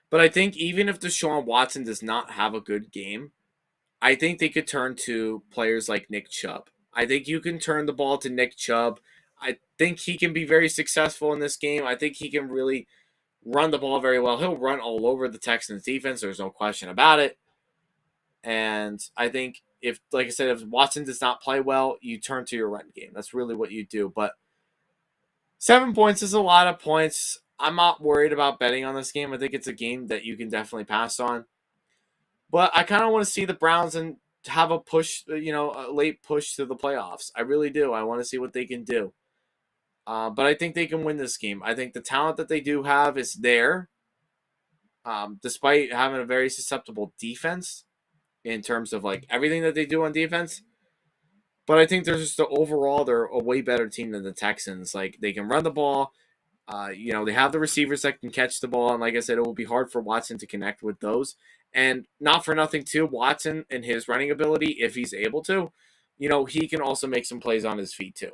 but I think even if Deshaun Watson does not have a good game, I think they could turn to players like Nick Chubb. I think you can turn the ball to Nick Chubb. I think he can be very successful in this game. I think he can really run the ball very well. He'll run all over the Texans defense. There's no question about it. And I think if, like I said, if Watson does not play well, you turn to your run game. That's really what you do. But 7 points is a lot of points. I'm not worried about betting on this game. I think it's a game that you can definitely pass on. But I kind of want to see the Browns and have a push, a late push to the playoffs. I really do. I want to see what they can do. But I think they can win this game. I think the talent that they do have is there, despite having a very susceptible defense in terms of like everything that they do on defense. But I think they're a way better team than the Texans. Like, they can run the ball. They have the receivers that can catch the ball, and like I said, it will be hard for Watson to connect with those. And not for nothing, too, Watson and his running ability, if he's able to, he can also make some plays on his feet, too.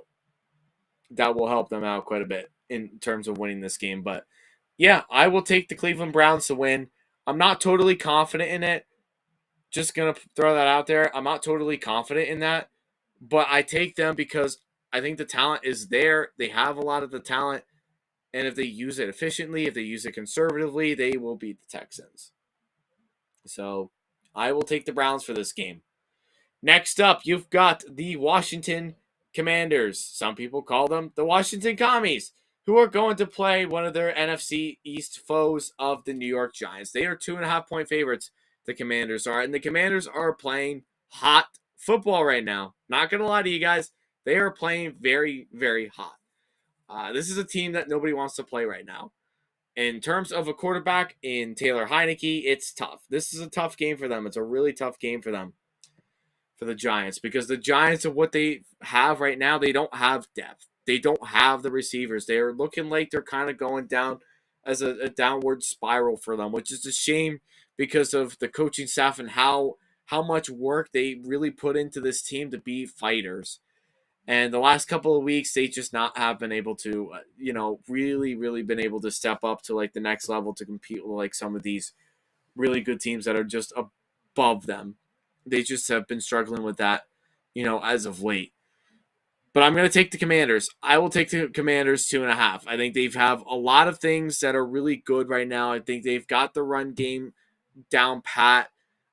That will help them out quite a bit in terms of winning this game. But, yeah, I will take the Cleveland Browns to win. I'm not totally confident in it. Just going to throw that out there. I'm not totally confident in that. But I take them because I think the talent is there. They have a lot of the talent. And if they use it efficiently, if they use it conservatively, they will beat the Texans. So I will take the Browns for this game. Next up, you've got the Washington Commanders. Some people call them the Washington Commies, who are going to play one of their NFC East foes of the New York Giants. They are 2.5-point favorites, the Commanders are. And the Commanders are playing hot football right now. Not going to lie to you guys. They are playing very, very hot. This is a team that nobody wants to play right now. In terms of a quarterback in Taylor Heineke, it's tough. This is a tough game for them. It's a really tough game for them, for the Giants, because the Giants, of what they have right now, they don't have depth. They don't have the receivers. They're looking like they're kind of going down as a downward spiral for them, which is a shame because of the coaching staff and how much work they really put into this team to be fighters. And the last couple of weeks, they just not have been able to, really, really been able to step up to like the next level to compete with like some of these really good teams that are just above them. They just have been struggling with that, as of late. But I'm going to take the Commanders. I will take the Commanders 2.5. I think they have a lot of things that are really good right now. I think they've got the run game down pat.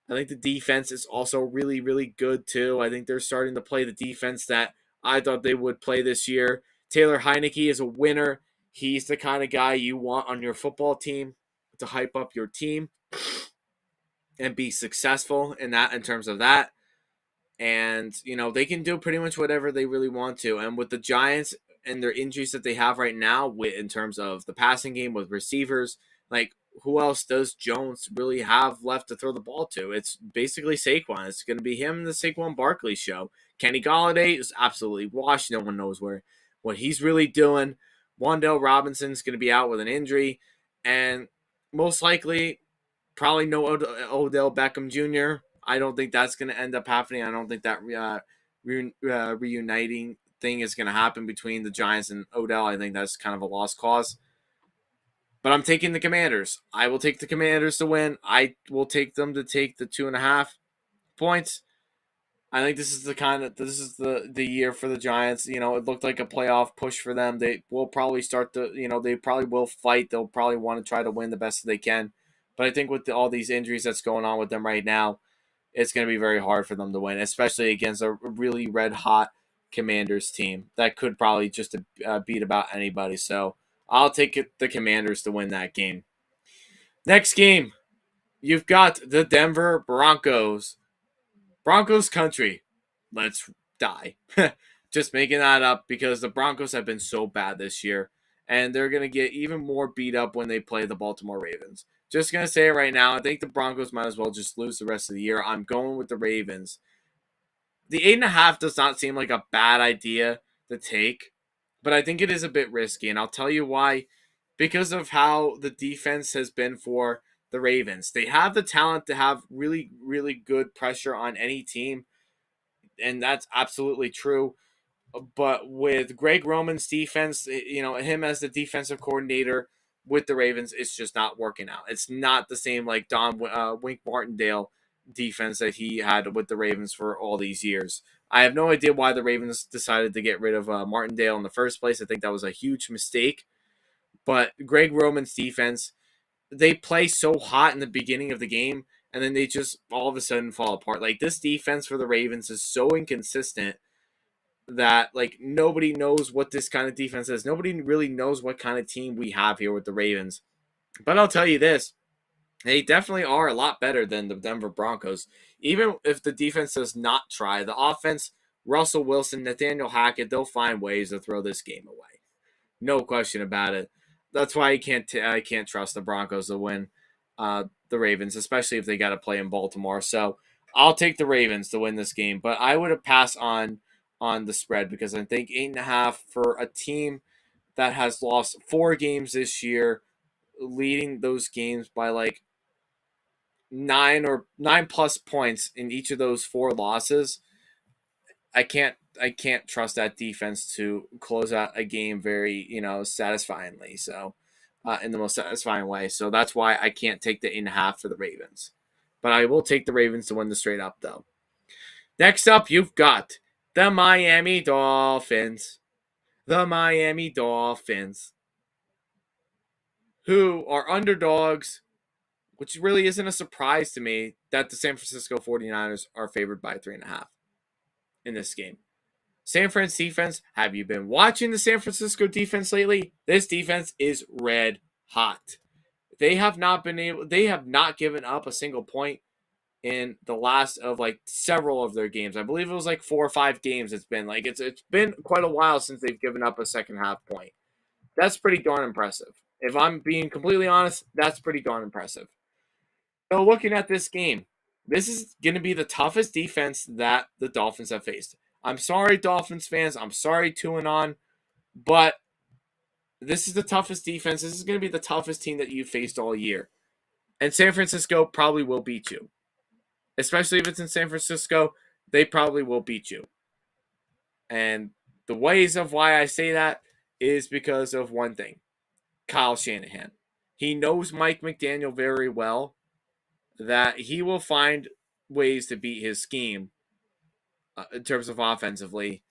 I think the defense is also really, really good too. I think they're starting to play the defense that I thought they would play this year. Taylor Heineke is a winner. He's the kind of guy you want on your football team to hype up your team and be successful in terms of that. And, they can do pretty much whatever they really want to. And with the Giants and their injuries that they have right now, in terms of the passing game with receivers, like, who else does Jones really have left to throw the ball to? It's basically Saquon. It's going to be him and the Saquon Barkley show. Kenny Golladay is absolutely washed. No one knows what he's really doing. Wan'Dale Robinson's going to be out with an injury. And most likely, probably no Odell Beckham Jr. I don't think that's going to end up happening. I don't think that reuniting thing is going to happen between the Giants and Odell. I think that's kind of a lost cause. But I'm taking the Commanders. I will take the Commanders to win. I will take them to take the 2.5 points. I think this is the year for the Giants. It looked like a playoff push for them. They will probably they probably will fight. They'll probably want to try to win the best that they can. But I think with all these injuries that's going on with them right now, it's going to be very hard for them to win, especially against a really red hot Commanders team that could probably just beat about anybody. So I'll take the Commanders to win that game. Next game, you've got the Denver Broncos. Broncos country. Let's die. Just making that up because the Broncos have been so bad this year. And they're going to get even more beat up when they play the Baltimore Ravens. Just going to say it right now. I think the Broncos might as well just lose the rest of the year. I'm going with the Ravens. The 8.5 does not seem like a bad idea to take, but I think it is a bit risky. And I'll tell you why. Because of how the defense has been for the Ravens. They have the talent to have really, really good pressure on any team, and that's absolutely true. But with Greg Roman's defense, him as the defensive coordinator with the Ravens, it's just not working out. It's not the same like Don Wink Martindale defense that he had with the Ravens for all these years. I have no idea why the Ravens decided to get rid of Martindale in the first place. I think that was a huge mistake. But Greg Roman's defense, they play so hot in the beginning of the game, and then they just all of a sudden fall apart. Like this defense for the Ravens is so inconsistent that like nobody knows what this kind of defense is. Nobody really knows what kind of team we have here with the Ravens. But I'll tell you this, they definitely are a lot better than the Denver Broncos. Even if the defense does not try, the offense, Russell Wilson, Nathaniel Hackett, they'll find ways to throw this game away. No question about it. That's why I can't trust the Broncos to win the Ravens, especially if they got to play in Baltimore. So I'll take the Ravens to win this game, but I would have passed on the spread because I think 8.5 for a team that has lost 4 games this year, leading those games by like 9 plus points in each of those 4 losses. I can't trust that defense to close out a game very satisfyingly. So in the most satisfying way. So that's why I can't take the 8.5 for the Ravens, but I will take the Ravens to win the straight up though. Next up, you've got the Miami Dolphins. The Miami Dolphins, who are underdogs, which really isn't a surprise to me that the San Francisco 49ers are favored by 3.5 in this game. San Fran's defense, have you been watching the San Francisco defense lately? This defense is red hot. They have not given up a single point in the last of like several of their games. I believe it was like 4 or 5 games. It's been quite a while since they've given up a second half point. That's pretty darn impressive. If I'm being completely honest, that's pretty darn impressive. So looking at this game, this is going to be the toughest defense that the Dolphins have faced. I'm sorry, Dolphins fans. I'm sorry, 2-on, but this is the toughest defense. This is going to be the toughest team that you've faced all year. And San Francisco probably will beat you. Especially if it's in San Francisco, they probably will beat you. And the ways of why I say that is because of one thing. Kyle Shanahan. He knows Mike McDaniel very well, that he will find ways to beat his scheme in terms of offensively.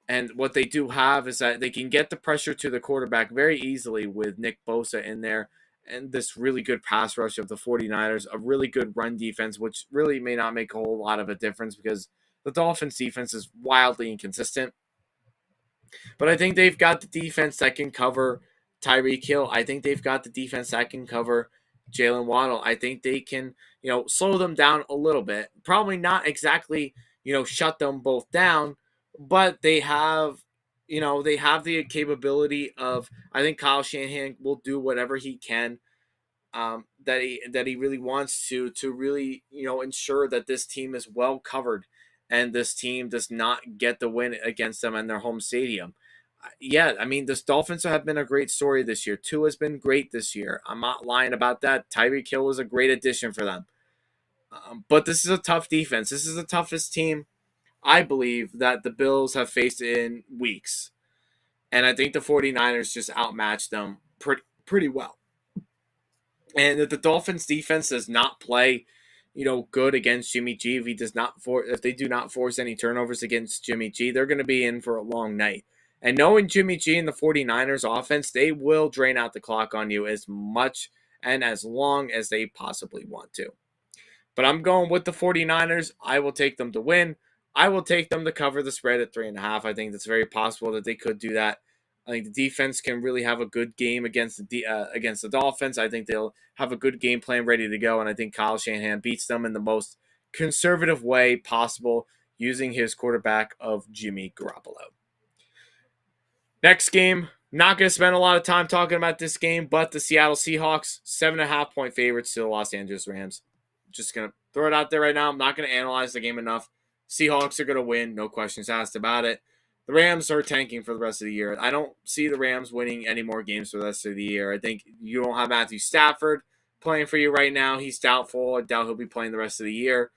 And what they do have is that they can get the pressure to the quarterback very easily with Nick Bosa in there and this really good pass rush of the 49ers, a really good run defense, which really may not make a whole lot of a difference because the Dolphins defense is wildly inconsistent. But I think they've got the defense that can cover Tyreek Hill. I think they've got the defense that can cover Jalen Waddle. I think they can, slow them down a little bit. Probably not exactly, shut them both down, but they have, they have the capability of. I think Kyle Shanahan will do whatever he can that he really wants to really ensure that this team is well covered and this team does not get the win against them in their home stadium. Yeah, I mean, the Dolphins have been a great story this year. Tua has been great this year. I'm not lying about that. Tyreek Hill was a great addition for them. But this is a tough defense. This is the toughest team, I believe, that the Bills have faced in weeks. And I think the 49ers just outmatched them pretty well. And if the Dolphins defense does not play, good against Jimmy G, if they do not force any turnovers against Jimmy G, they're going to be in for a long night. And knowing Jimmy G and the 49ers offense, they will drain out the clock on you as much and as long as they possibly want to. But I'm going with the 49ers. I will take them to win. I will take them to cover the spread at 3.5. I think it's very possible that they could do that. I think the defense can really have a good game against the Dolphins. I think they'll have a good game plan ready to go, and I think Kyle Shanahan beats them in the most conservative way possible using his quarterback of Jimmy Garoppolo. Next game, not going to spend a lot of time talking about this game, but the Seattle Seahawks, 7.5-point favorites to the Los Angeles Rams. Just going to throw it out there right now. I'm not going to analyze the game enough. Seahawks are going to win, no questions asked about it. The Rams are tanking for the rest of the year. I don't see the Rams winning any more games for the rest of the year. I think you don't have Matthew Stafford playing for you right now. He's doubtful. I doubt he'll be playing the rest of the year.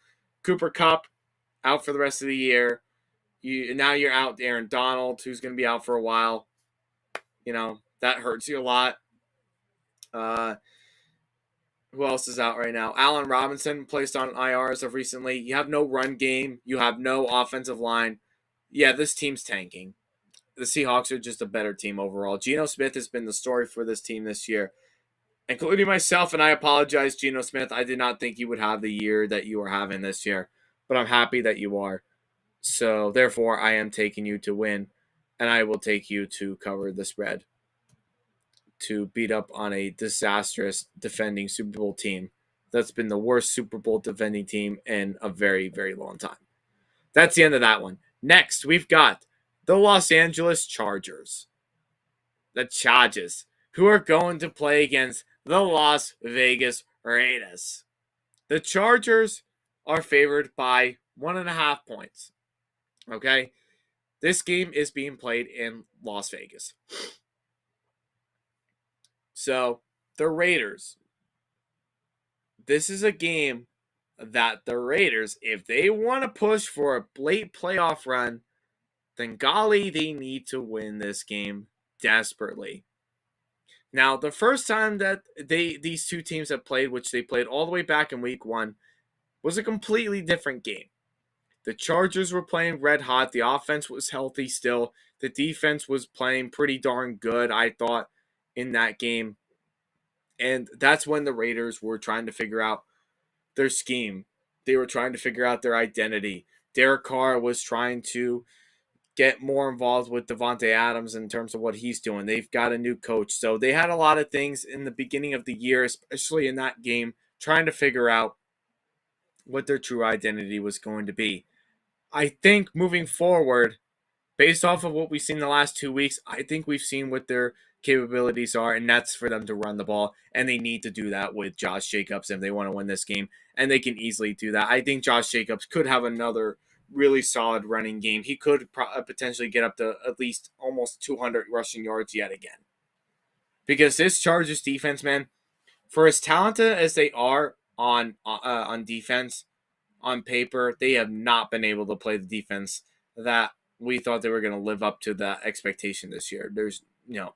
Cooper Kupp out for the rest of the year. Now you're out Aaron Donald, who's going to be out for a while. That hurts you a lot. Who else is out right now? Allen Robinson placed on IR as of recently. You have no run game. You have no offensive line. Yeah, this team's tanking. The Seahawks are just a better team overall. Geno Smith has been the story for this team this year, including myself, and I apologize, Geno Smith. I did not think you would have the year that you are having this year, but I'm happy that you are. So, therefore, I am taking you to win, and I will take you to cover the spread to beat up on a disastrous defending Super Bowl team that's been the worst Super Bowl defending team in a very, very long time. That's the end of that one. Next, we've got the Los Angeles Chargers. The Chargers, who are going to play against the Las Vegas Raiders. The Chargers are favored by 1.5 points. Okay? This game is being played in Las Vegas. So, the Raiders. This is a game that the Raiders, if they want to push for a late playoff run, then golly, they need to win this game desperately. Now, the first time that these two teams have played, which they played all the way back in week 1, was a completely different game. The Chargers were playing red hot. The offense was healthy still. The defense was playing pretty darn good, I thought, in that game. And that's when the Raiders were trying to figure out their scheme. They were trying to figure out their identity. Derek Carr was trying to get more involved with Davante Adams in terms of what he's doing. They've got a new coach. So they had a lot of things in the beginning of the year, especially in that game, trying to figure out what their true identity was going to be. I think moving forward, based off of what we've seen the last 2 weeks, I think we've seen what their capabilities are, and that's for them to run the ball, and they need to do that with Josh Jacobs if they want to win this game, and they can easily do that. I think Josh Jacobs could have another really solid running game. He could potentially get up to at least almost 200 rushing yards yet again. Because this Chargers defense, man, for as talented as they are on defense, on paper, they have not been able to play the defense that we thought they were going to live up to that expectation this year. There's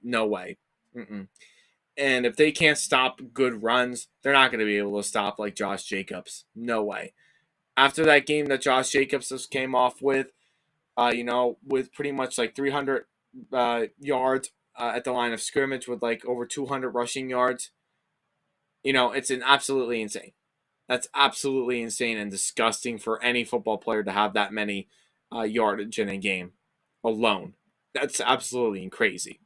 no way. And if they can't stop good runs, they're not going to be able to stop like Josh Jacobs. No way. After that game that Josh Jacobs just came off with, with pretty much like 300 yards at the line of scrimmage with like over 200 rushing yards, it's absolutely insane. That's absolutely insane and disgusting for any football player to have that many yardage in a game alone. That's absolutely crazy.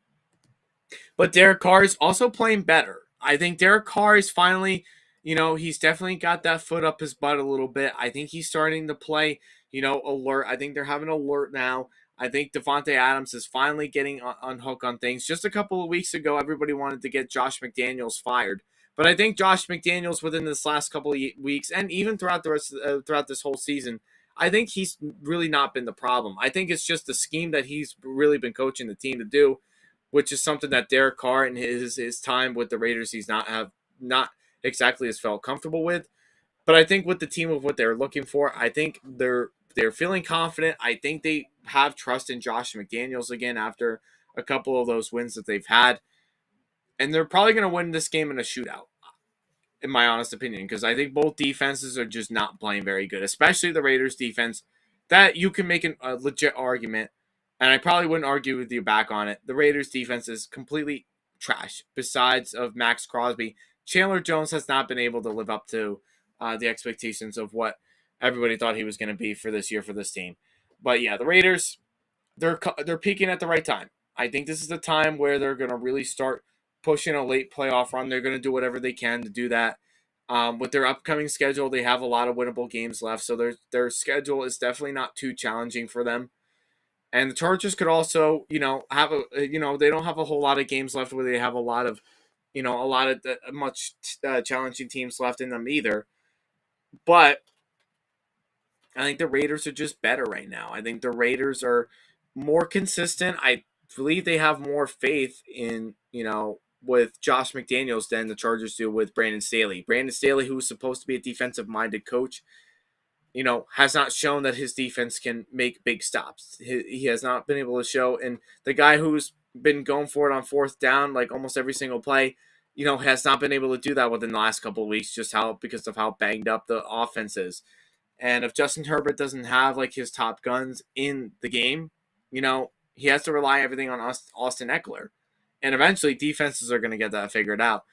But Derek Carr is also playing better. I think Derek Carr is finally, he's definitely got that foot up his butt a little bit. I think he's starting to play, alert. I think they're having alert now. I think Davante Adams is finally getting unhooked on things. Just a couple of weeks ago, everybody wanted to get Josh McDaniels fired. But I think Josh McDaniels within this last couple of weeks, and even throughout throughout this whole season, I think he's really not been the problem. I think it's just the scheme that he's really been coaching the team to do, which is something that Derek Carr in his time with the Raiders he's not exactly has felt comfortable with. But I think with the team of what they're looking for, I think they're feeling confident. I think they have trust in Josh McDaniels again after a couple of those wins that they've had. And they're probably going to win this game in a shootout, in my honest opinion, because I think both defenses are just not playing very good, especially the Raiders defense, that you can make a legit argument, and I probably wouldn't argue with you back on it. The Raiders defense is completely trash, besides of Max Crosby. Chandler Jones has not been able to live up to the expectations of what everybody thought he was going to be for this year for this team. But yeah, the Raiders, they're peaking at the right time. I think this is the time where they're going to really start pushing a late playoff run. They're going to do whatever they can to do that. With their upcoming schedule, they have a lot of winnable games left, so their schedule is definitely not too challenging for them. And the Chargers could also, have they don't have a whole lot of games left where they have a lot of, much challenging teams left in them either. But I think the Raiders are just better right now. I think the Raiders are more consistent. I believe they have more faith in, with Josh McDaniels than the Chargers do with Brandon Staley. Brandon Staley, who was supposed to be a defensive-minded coach, has not shown that his defense can make big stops. He has not been able to show. And the guy who's been going for it on fourth down, like almost every single play, has not been able to do that within the last couple of weeks, because of how banged up the offense is. And if Justin Herbert doesn't have like his top guns in the game, he has to rely everything on Austin Eckler. And eventually defenses are going to get that figured out.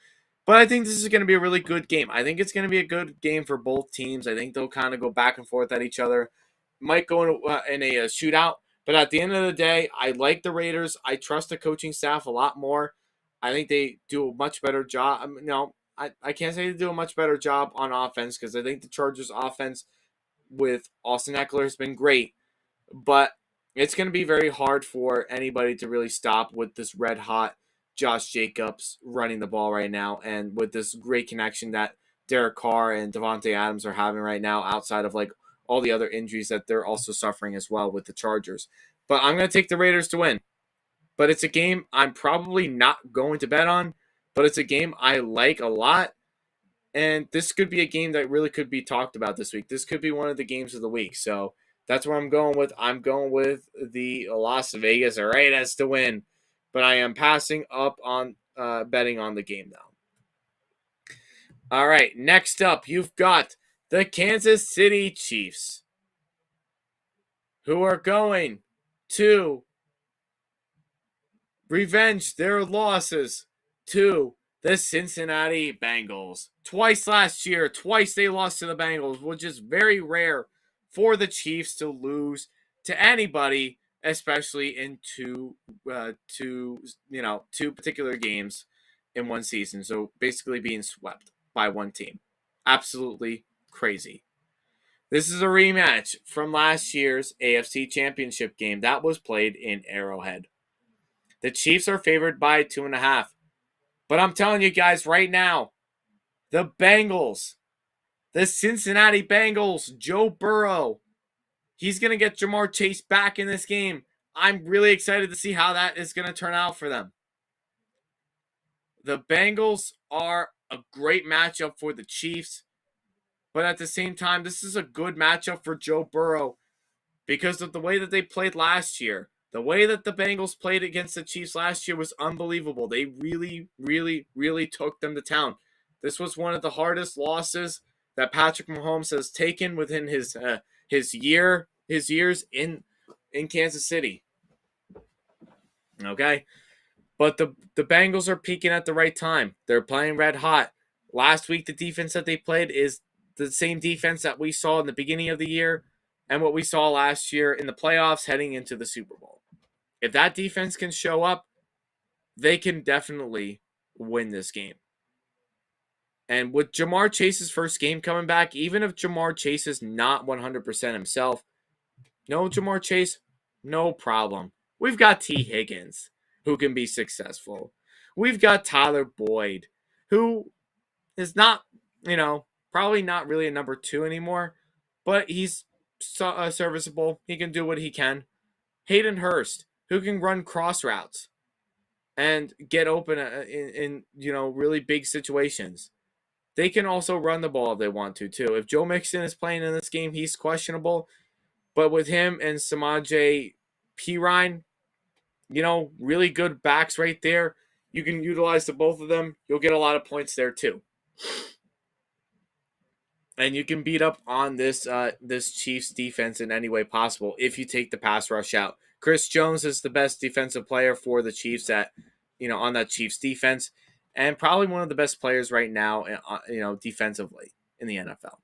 But I think this is going to be a really good game. I think it's going to be a good game for both teams. I think they'll kind of go back and forth at each other. Might go in a shootout. But at the end of the day, I like the Raiders. I trust the coaching staff a lot more. I think they do a much better job. I can't say they do a much better job on offense because I think the Chargers' offense with Austin Eckler has been great. But it's going to be very hard for anybody to really stop with this red hot Josh Jacobs running the ball right now, and with this great connection that Derek Carr and Devontae Adams are having right now, outside of like all the other injuries that they're also suffering as well with the Chargers. But I'm going to take the Raiders to win. But it's a game I'm probably not going to bet on, but it's a game I like a lot. And this could be a game that really could be talked about this week. This could be one of the games of the week. So that's what I'm going with. I'm going with the Las Vegas Raiders to win. But I am passing up on betting on the game now. All right, next up, you've got the Kansas City Chiefs, who are going to revenge their losses to the Cincinnati Bengals. Twice last year, twice they lost to the Bengals, which is very rare for the Chiefs to lose to anybody, especially in two particular games in one season. So basically being swept by one team. Absolutely crazy. This is a rematch from last year's AFC Championship game that was played in Arrowhead. The Chiefs are favored by 2.5. But I'm telling you guys right now, the Bengals, the Cincinnati Bengals, Joe Burrow, he's going to get Jamar Chase back in this game. I'm really excited to see how that is going to turn out for them. The Bengals are a great matchup for the Chiefs, but at the same time, this is a good matchup for Joe Burrow because of the way that they played last year. The way that the Bengals played against the Chiefs last year was unbelievable. They really, really, really took them to town. This was one of the hardest losses that Patrick Mahomes has taken within his years in Kansas City. Okay, but the Bengals are peaking at the right time. They're playing red hot. Last week, the defense that they played is the same defense that we saw in the beginning of the year and what we saw last year in the playoffs heading into the Super Bowl. If that defense can show up, they can definitely win this game. And with Jamar Chase's first game coming back, even if Jamar Chase is not 100% himself, no Jamar Chase, no problem. We've got T. Higgins, who can be successful. We've got Tyler Boyd, who is not, probably not really a number 2 anymore, but he's serviceable. He can do what he can. Hayden Hurst, who can run cross routes and get open in really big situations. They can also run the ball if they want to, too. If Joe Mixon is playing in this game, he's questionable. But with him and Samaje Perine, really good backs right there. You can utilize the both of them. You'll get a lot of points there, too. And you can beat up on this Chiefs defense in any way possible if you take the pass rush out. Chris Jones is the best defensive player for the Chiefs on that Chiefs defense, and probably one of the best players right now, defensively. in the NFL.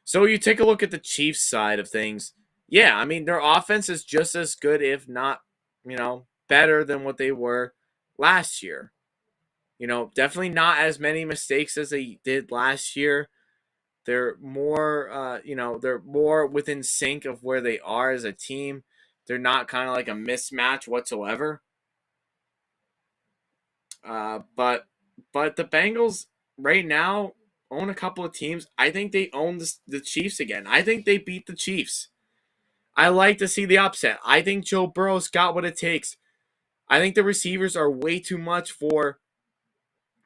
So you take a look at the Chiefs side of things. Yeah, I mean, their offense is just as good, if not, better than what they were last year. Definitely not as many mistakes as they did last year. They're more, they're more within sync of where they are as a team. They're not kind of like a mismatch whatsoever. But the Bengals right now own a couple of teams. I think they own the Chiefs again. I think they beat the Chiefs. I like to see the upset. I think Joe Burrow's got what it takes. I think the receivers are way too much for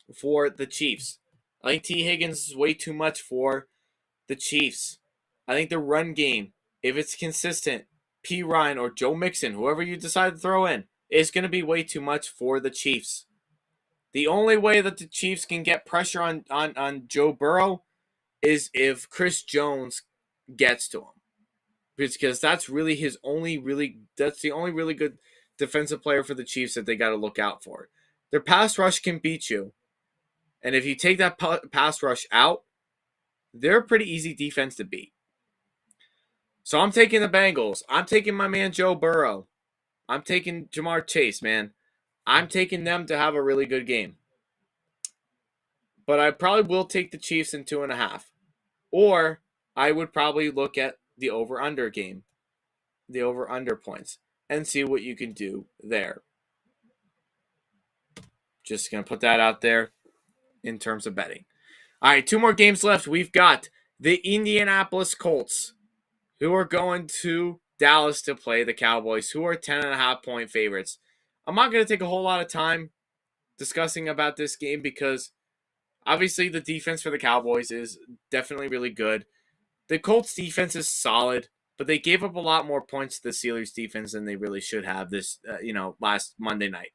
the Chiefs. I think T. Higgins is way too much for the Chiefs. I think the run game, if it's consistent, P. Ryan or Joe Mixon, whoever you decide to throw in, is going to be way too much for the Chiefs. The only way that the Chiefs can get pressure on Joe Burrow is if Chris Jones gets to him. Because that's really that's the only really good defensive player for the Chiefs that they got to look out for. Their pass rush can beat you. And if you take that pass rush out, they're a pretty easy defense to beat. So I'm taking the Bengals. I'm taking my man Joe Burrow. I'm taking Jamar Chase, man. I'm taking them to have a really good game. But I probably will take the Chiefs in 2.5. Or I would probably look at the over-under game, the over-under points, and see what you can do there. Just going to put that out there in terms of betting. All right, 2 more games left. We've got the Indianapolis Colts, who are going to Dallas to play the Cowboys, who are 10.5-point favorites. I'm not going to take a whole lot of time discussing about this game because obviously the defense for the Cowboys is definitely really good. The Colts defense is solid, but they gave up a lot more points to the Steelers defense than they really should have this, last Monday night.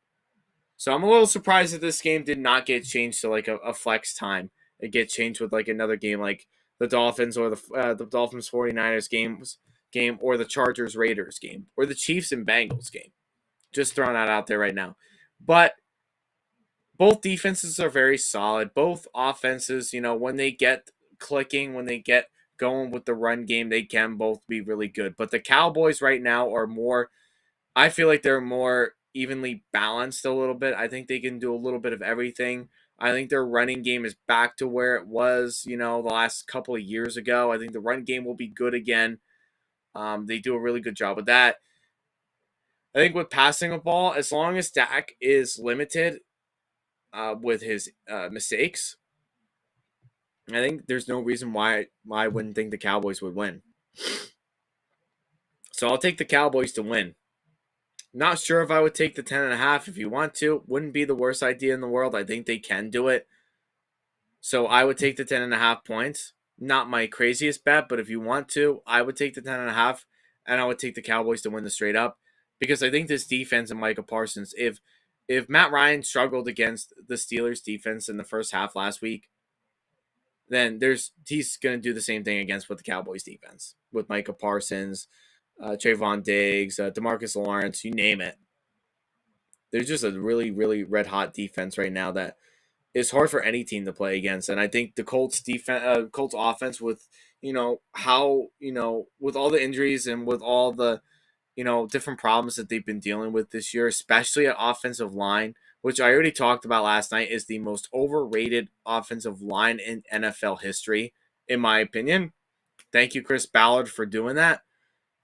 So I'm a little surprised that this game did not get changed to like a flex time. It get changed with like another game like the Dolphins or the Dolphins 49ers game or the Chargers Raiders game or the Chiefs and Bengals game. Just throwing that out there right now. But both defenses are very solid. Both offenses, when they get clicking, when they get going with the run game, they can both be really good. But the Cowboys right now are more, I feel like they're more evenly balanced a little bit. I think they can do a little bit of everything. I think their running game is back to where it was, the last couple of years ago. I think the run game will be good again. They do a really good job with that. I think with passing a ball, as long as Dak is limited with his mistakes, I think there's no reason why I wouldn't think the Cowboys would win. So I'll take the Cowboys to win. Not sure if I would take the 10.5 if you want to. Wouldn't be the worst idea in the world. I think they can do it. So I would take the 10.5 points. Not my craziest bet, but if you want to, I would take the 10.5 and I would take the Cowboys to win the straight up. Because I think this defense and Micah Parsons, if Matt Ryan struggled against the Steelers defense in the first half last week, then he's going to do the same thing against with the Cowboys defense with Micah Parsons, Trayvon Diggs, DeMarcus Lawrence, you name it. There's just a really, really red hot defense right now that is hard for any team to play against. And I think the Colts Colts offense with how with all the injuries and with all the different problems that they've been dealing with this year, especially at offensive line, which I already talked about last night, is the most overrated offensive line in NFL history, in my opinion. Thank you, Chris Ballard, for doing that.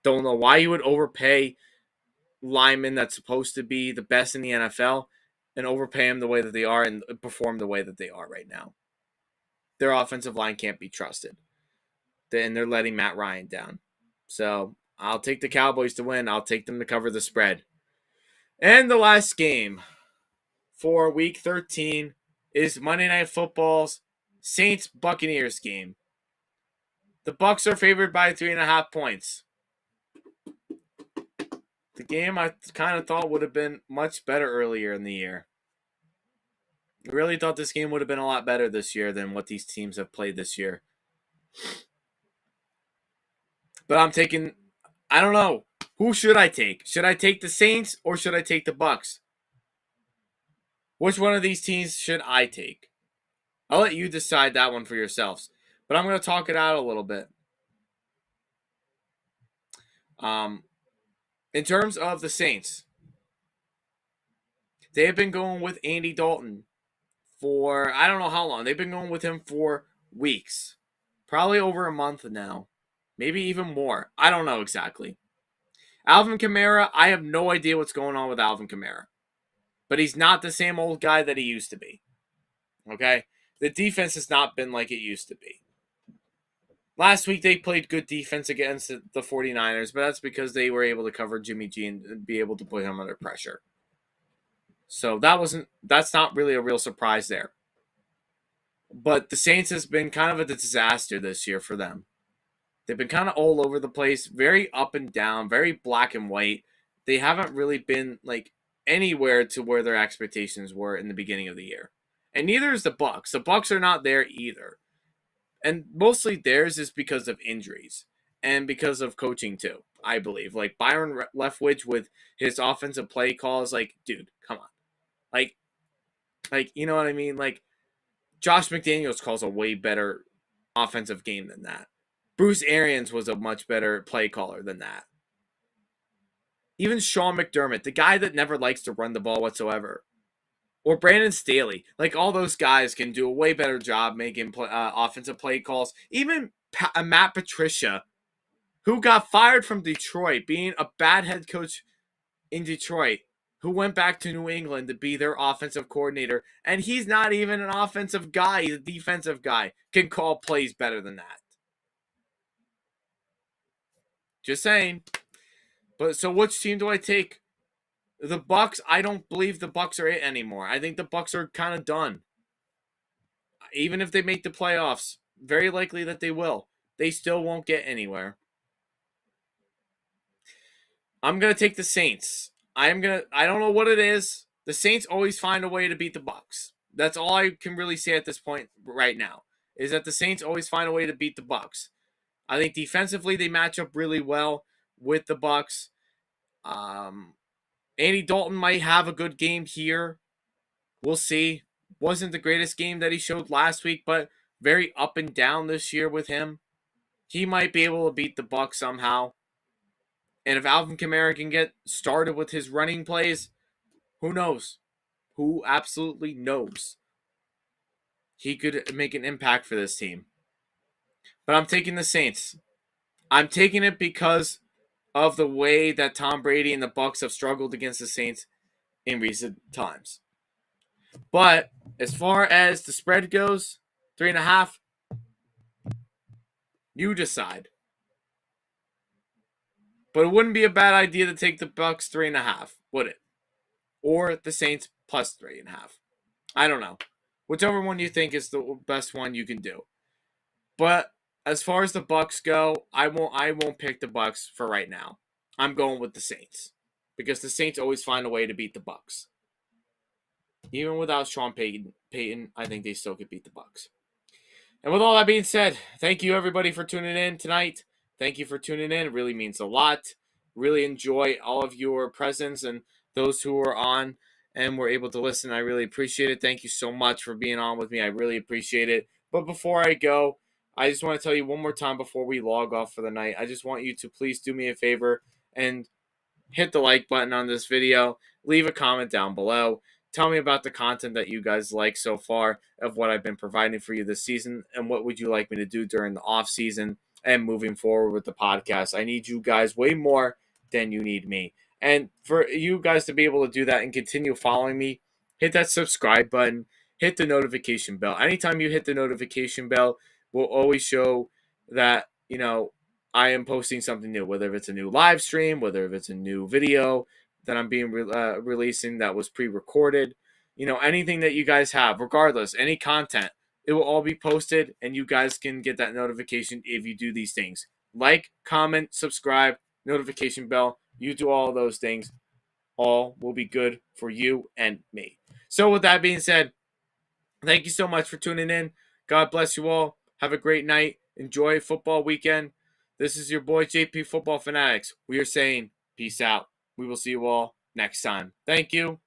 Don't know why you would overpay linemen that's supposed to be the best in the NFL and overpay them the way that they are and perform the way that they are right now. Their offensive line can't be trusted. And they're letting Matt Ryan down. So I'll take the Cowboys to win. I'll take them to cover the spread. And the last game for Week 13 is Monday Night Football's Saints-Buccaneers game. The Bucs are favored by 3.5 points. The game I kind of thought would have been much better earlier in the year. I really thought this game would have been a lot better this year than what these teams have played this year. But I don't know. Who should I take? Should I take the Saints or should I take the Bucs? Which one of these teams should I take? I'll let you decide that one for yourselves. but I'm going to talk it out a little bit. In terms of the Saints, they have been going with Andy Dalton for I don't know how long. They've been going with him for weeks, probably over a month now, maybe even more. I don't know exactly. Alvin Kamara, I have no idea what's going on with Alvin Kamara, but he's not the same old guy that he used to be. Okay? The defense has not been like it used to be. Last week they played good defense against the 49ers, but that's because they were able to cover Jimmy G and be able to put him under pressure. So that's not really a real surprise there. But the Saints has been kind of a disaster this year for them. They've been kind of all over the place, very up and down, very black and white. They haven't really been like anywhere to where their expectations were in the beginning of the year. And neither is the Bucs. The Bucs are not there either. And mostly theirs is because of injuries and because of coaching too, I believe. Like Byron Leftwich with his offensive play calls, like, dude, come on. Like, you know what I mean? Like, Josh McDaniels calls a way better offensive game than that. Bruce Arians was a much better play caller than that. Even Sean McDermott, the guy that never likes to run the ball whatsoever. Or Brandon Staley. Like, all those guys can do a way better job making offensive play calls. Even Matt Patricia, who got fired from Detroit, being a bad head coach in Detroit, who went back to New England to be their offensive coordinator. And he's not even an offensive guy. He's a defensive guy. Can call plays better than that. Just saying. But so which team do I take? The Bucs, I don't believe the Bucs are it anymore. I think the Bucs are kind of done. Even if they make the playoffs, very likely that they will. They still won't get anywhere. I'm going to take the Saints. I don't know what it is. The Saints always find a way to beat the Bucs. That's all I can really say at this point right now. Is that the Saints always find a way to beat the Bucs. I think defensively they match up really well with the Bucs. Andy Dalton might have a good game here. We'll see. Wasn't the greatest game that he showed last week, but very up and down this year with him. He might be able to beat the Bucs somehow. And if Alvin Kamara can get started with his running plays, who knows? Who absolutely knows? He could make an impact for this team. But I'm taking the Saints. I'm taking it because of the way that Tom Brady and the Bucs have struggled against the Saints in recent times. But as far as the spread goes, 3.5, you decide. But it wouldn't be a bad idea to take the Bucs 3.5, would it? Or the Saints plus 3.5. I don't know. Whichever one you think is the best one you can do. But as far as the Bucs go, I won't pick the Bucs for right now. I'm going with the Saints. Because the Saints always find a way to beat the Bucs. Even without Sean Payton, I think they still could beat the Bucs. And with all that being said, thank you everybody for tuning in tonight. Thank you for tuning in. It really means a lot. Really enjoy all of your presence and those who are on and were able to listen. I really appreciate it. Thank you so much for being on with me. I really appreciate it. But before I go, I just want to tell you one more time before we log off for the night. I just want you to please do me a favor and hit the like button on this video. Leave a comment down below. Tell me about the content that you guys like so far of what I've been providing for you this season and what would you like me to do during the off season and moving forward with the podcast. I need you guys way more than you need me. And for you guys to be able to do that and continue following me, hit that subscribe button, hit the notification bell. Anytime you hit the notification bell, we'll always show that, I am posting something new, whether it's a new live stream, whether it's a new video that I'm being releasing that was pre-recorded, anything that you guys have, regardless, any content, it will all be posted and you guys can get that notification if you do these things. Like, comment, subscribe, notification bell, you do all those things. All will be good for you and me. So with that being said, thank you so much for tuning in. God bless you all. Have a great night. Enjoy football weekend. This is your boy JP Football Fanatics. We are saying peace out. We will see you all next time. Thank you.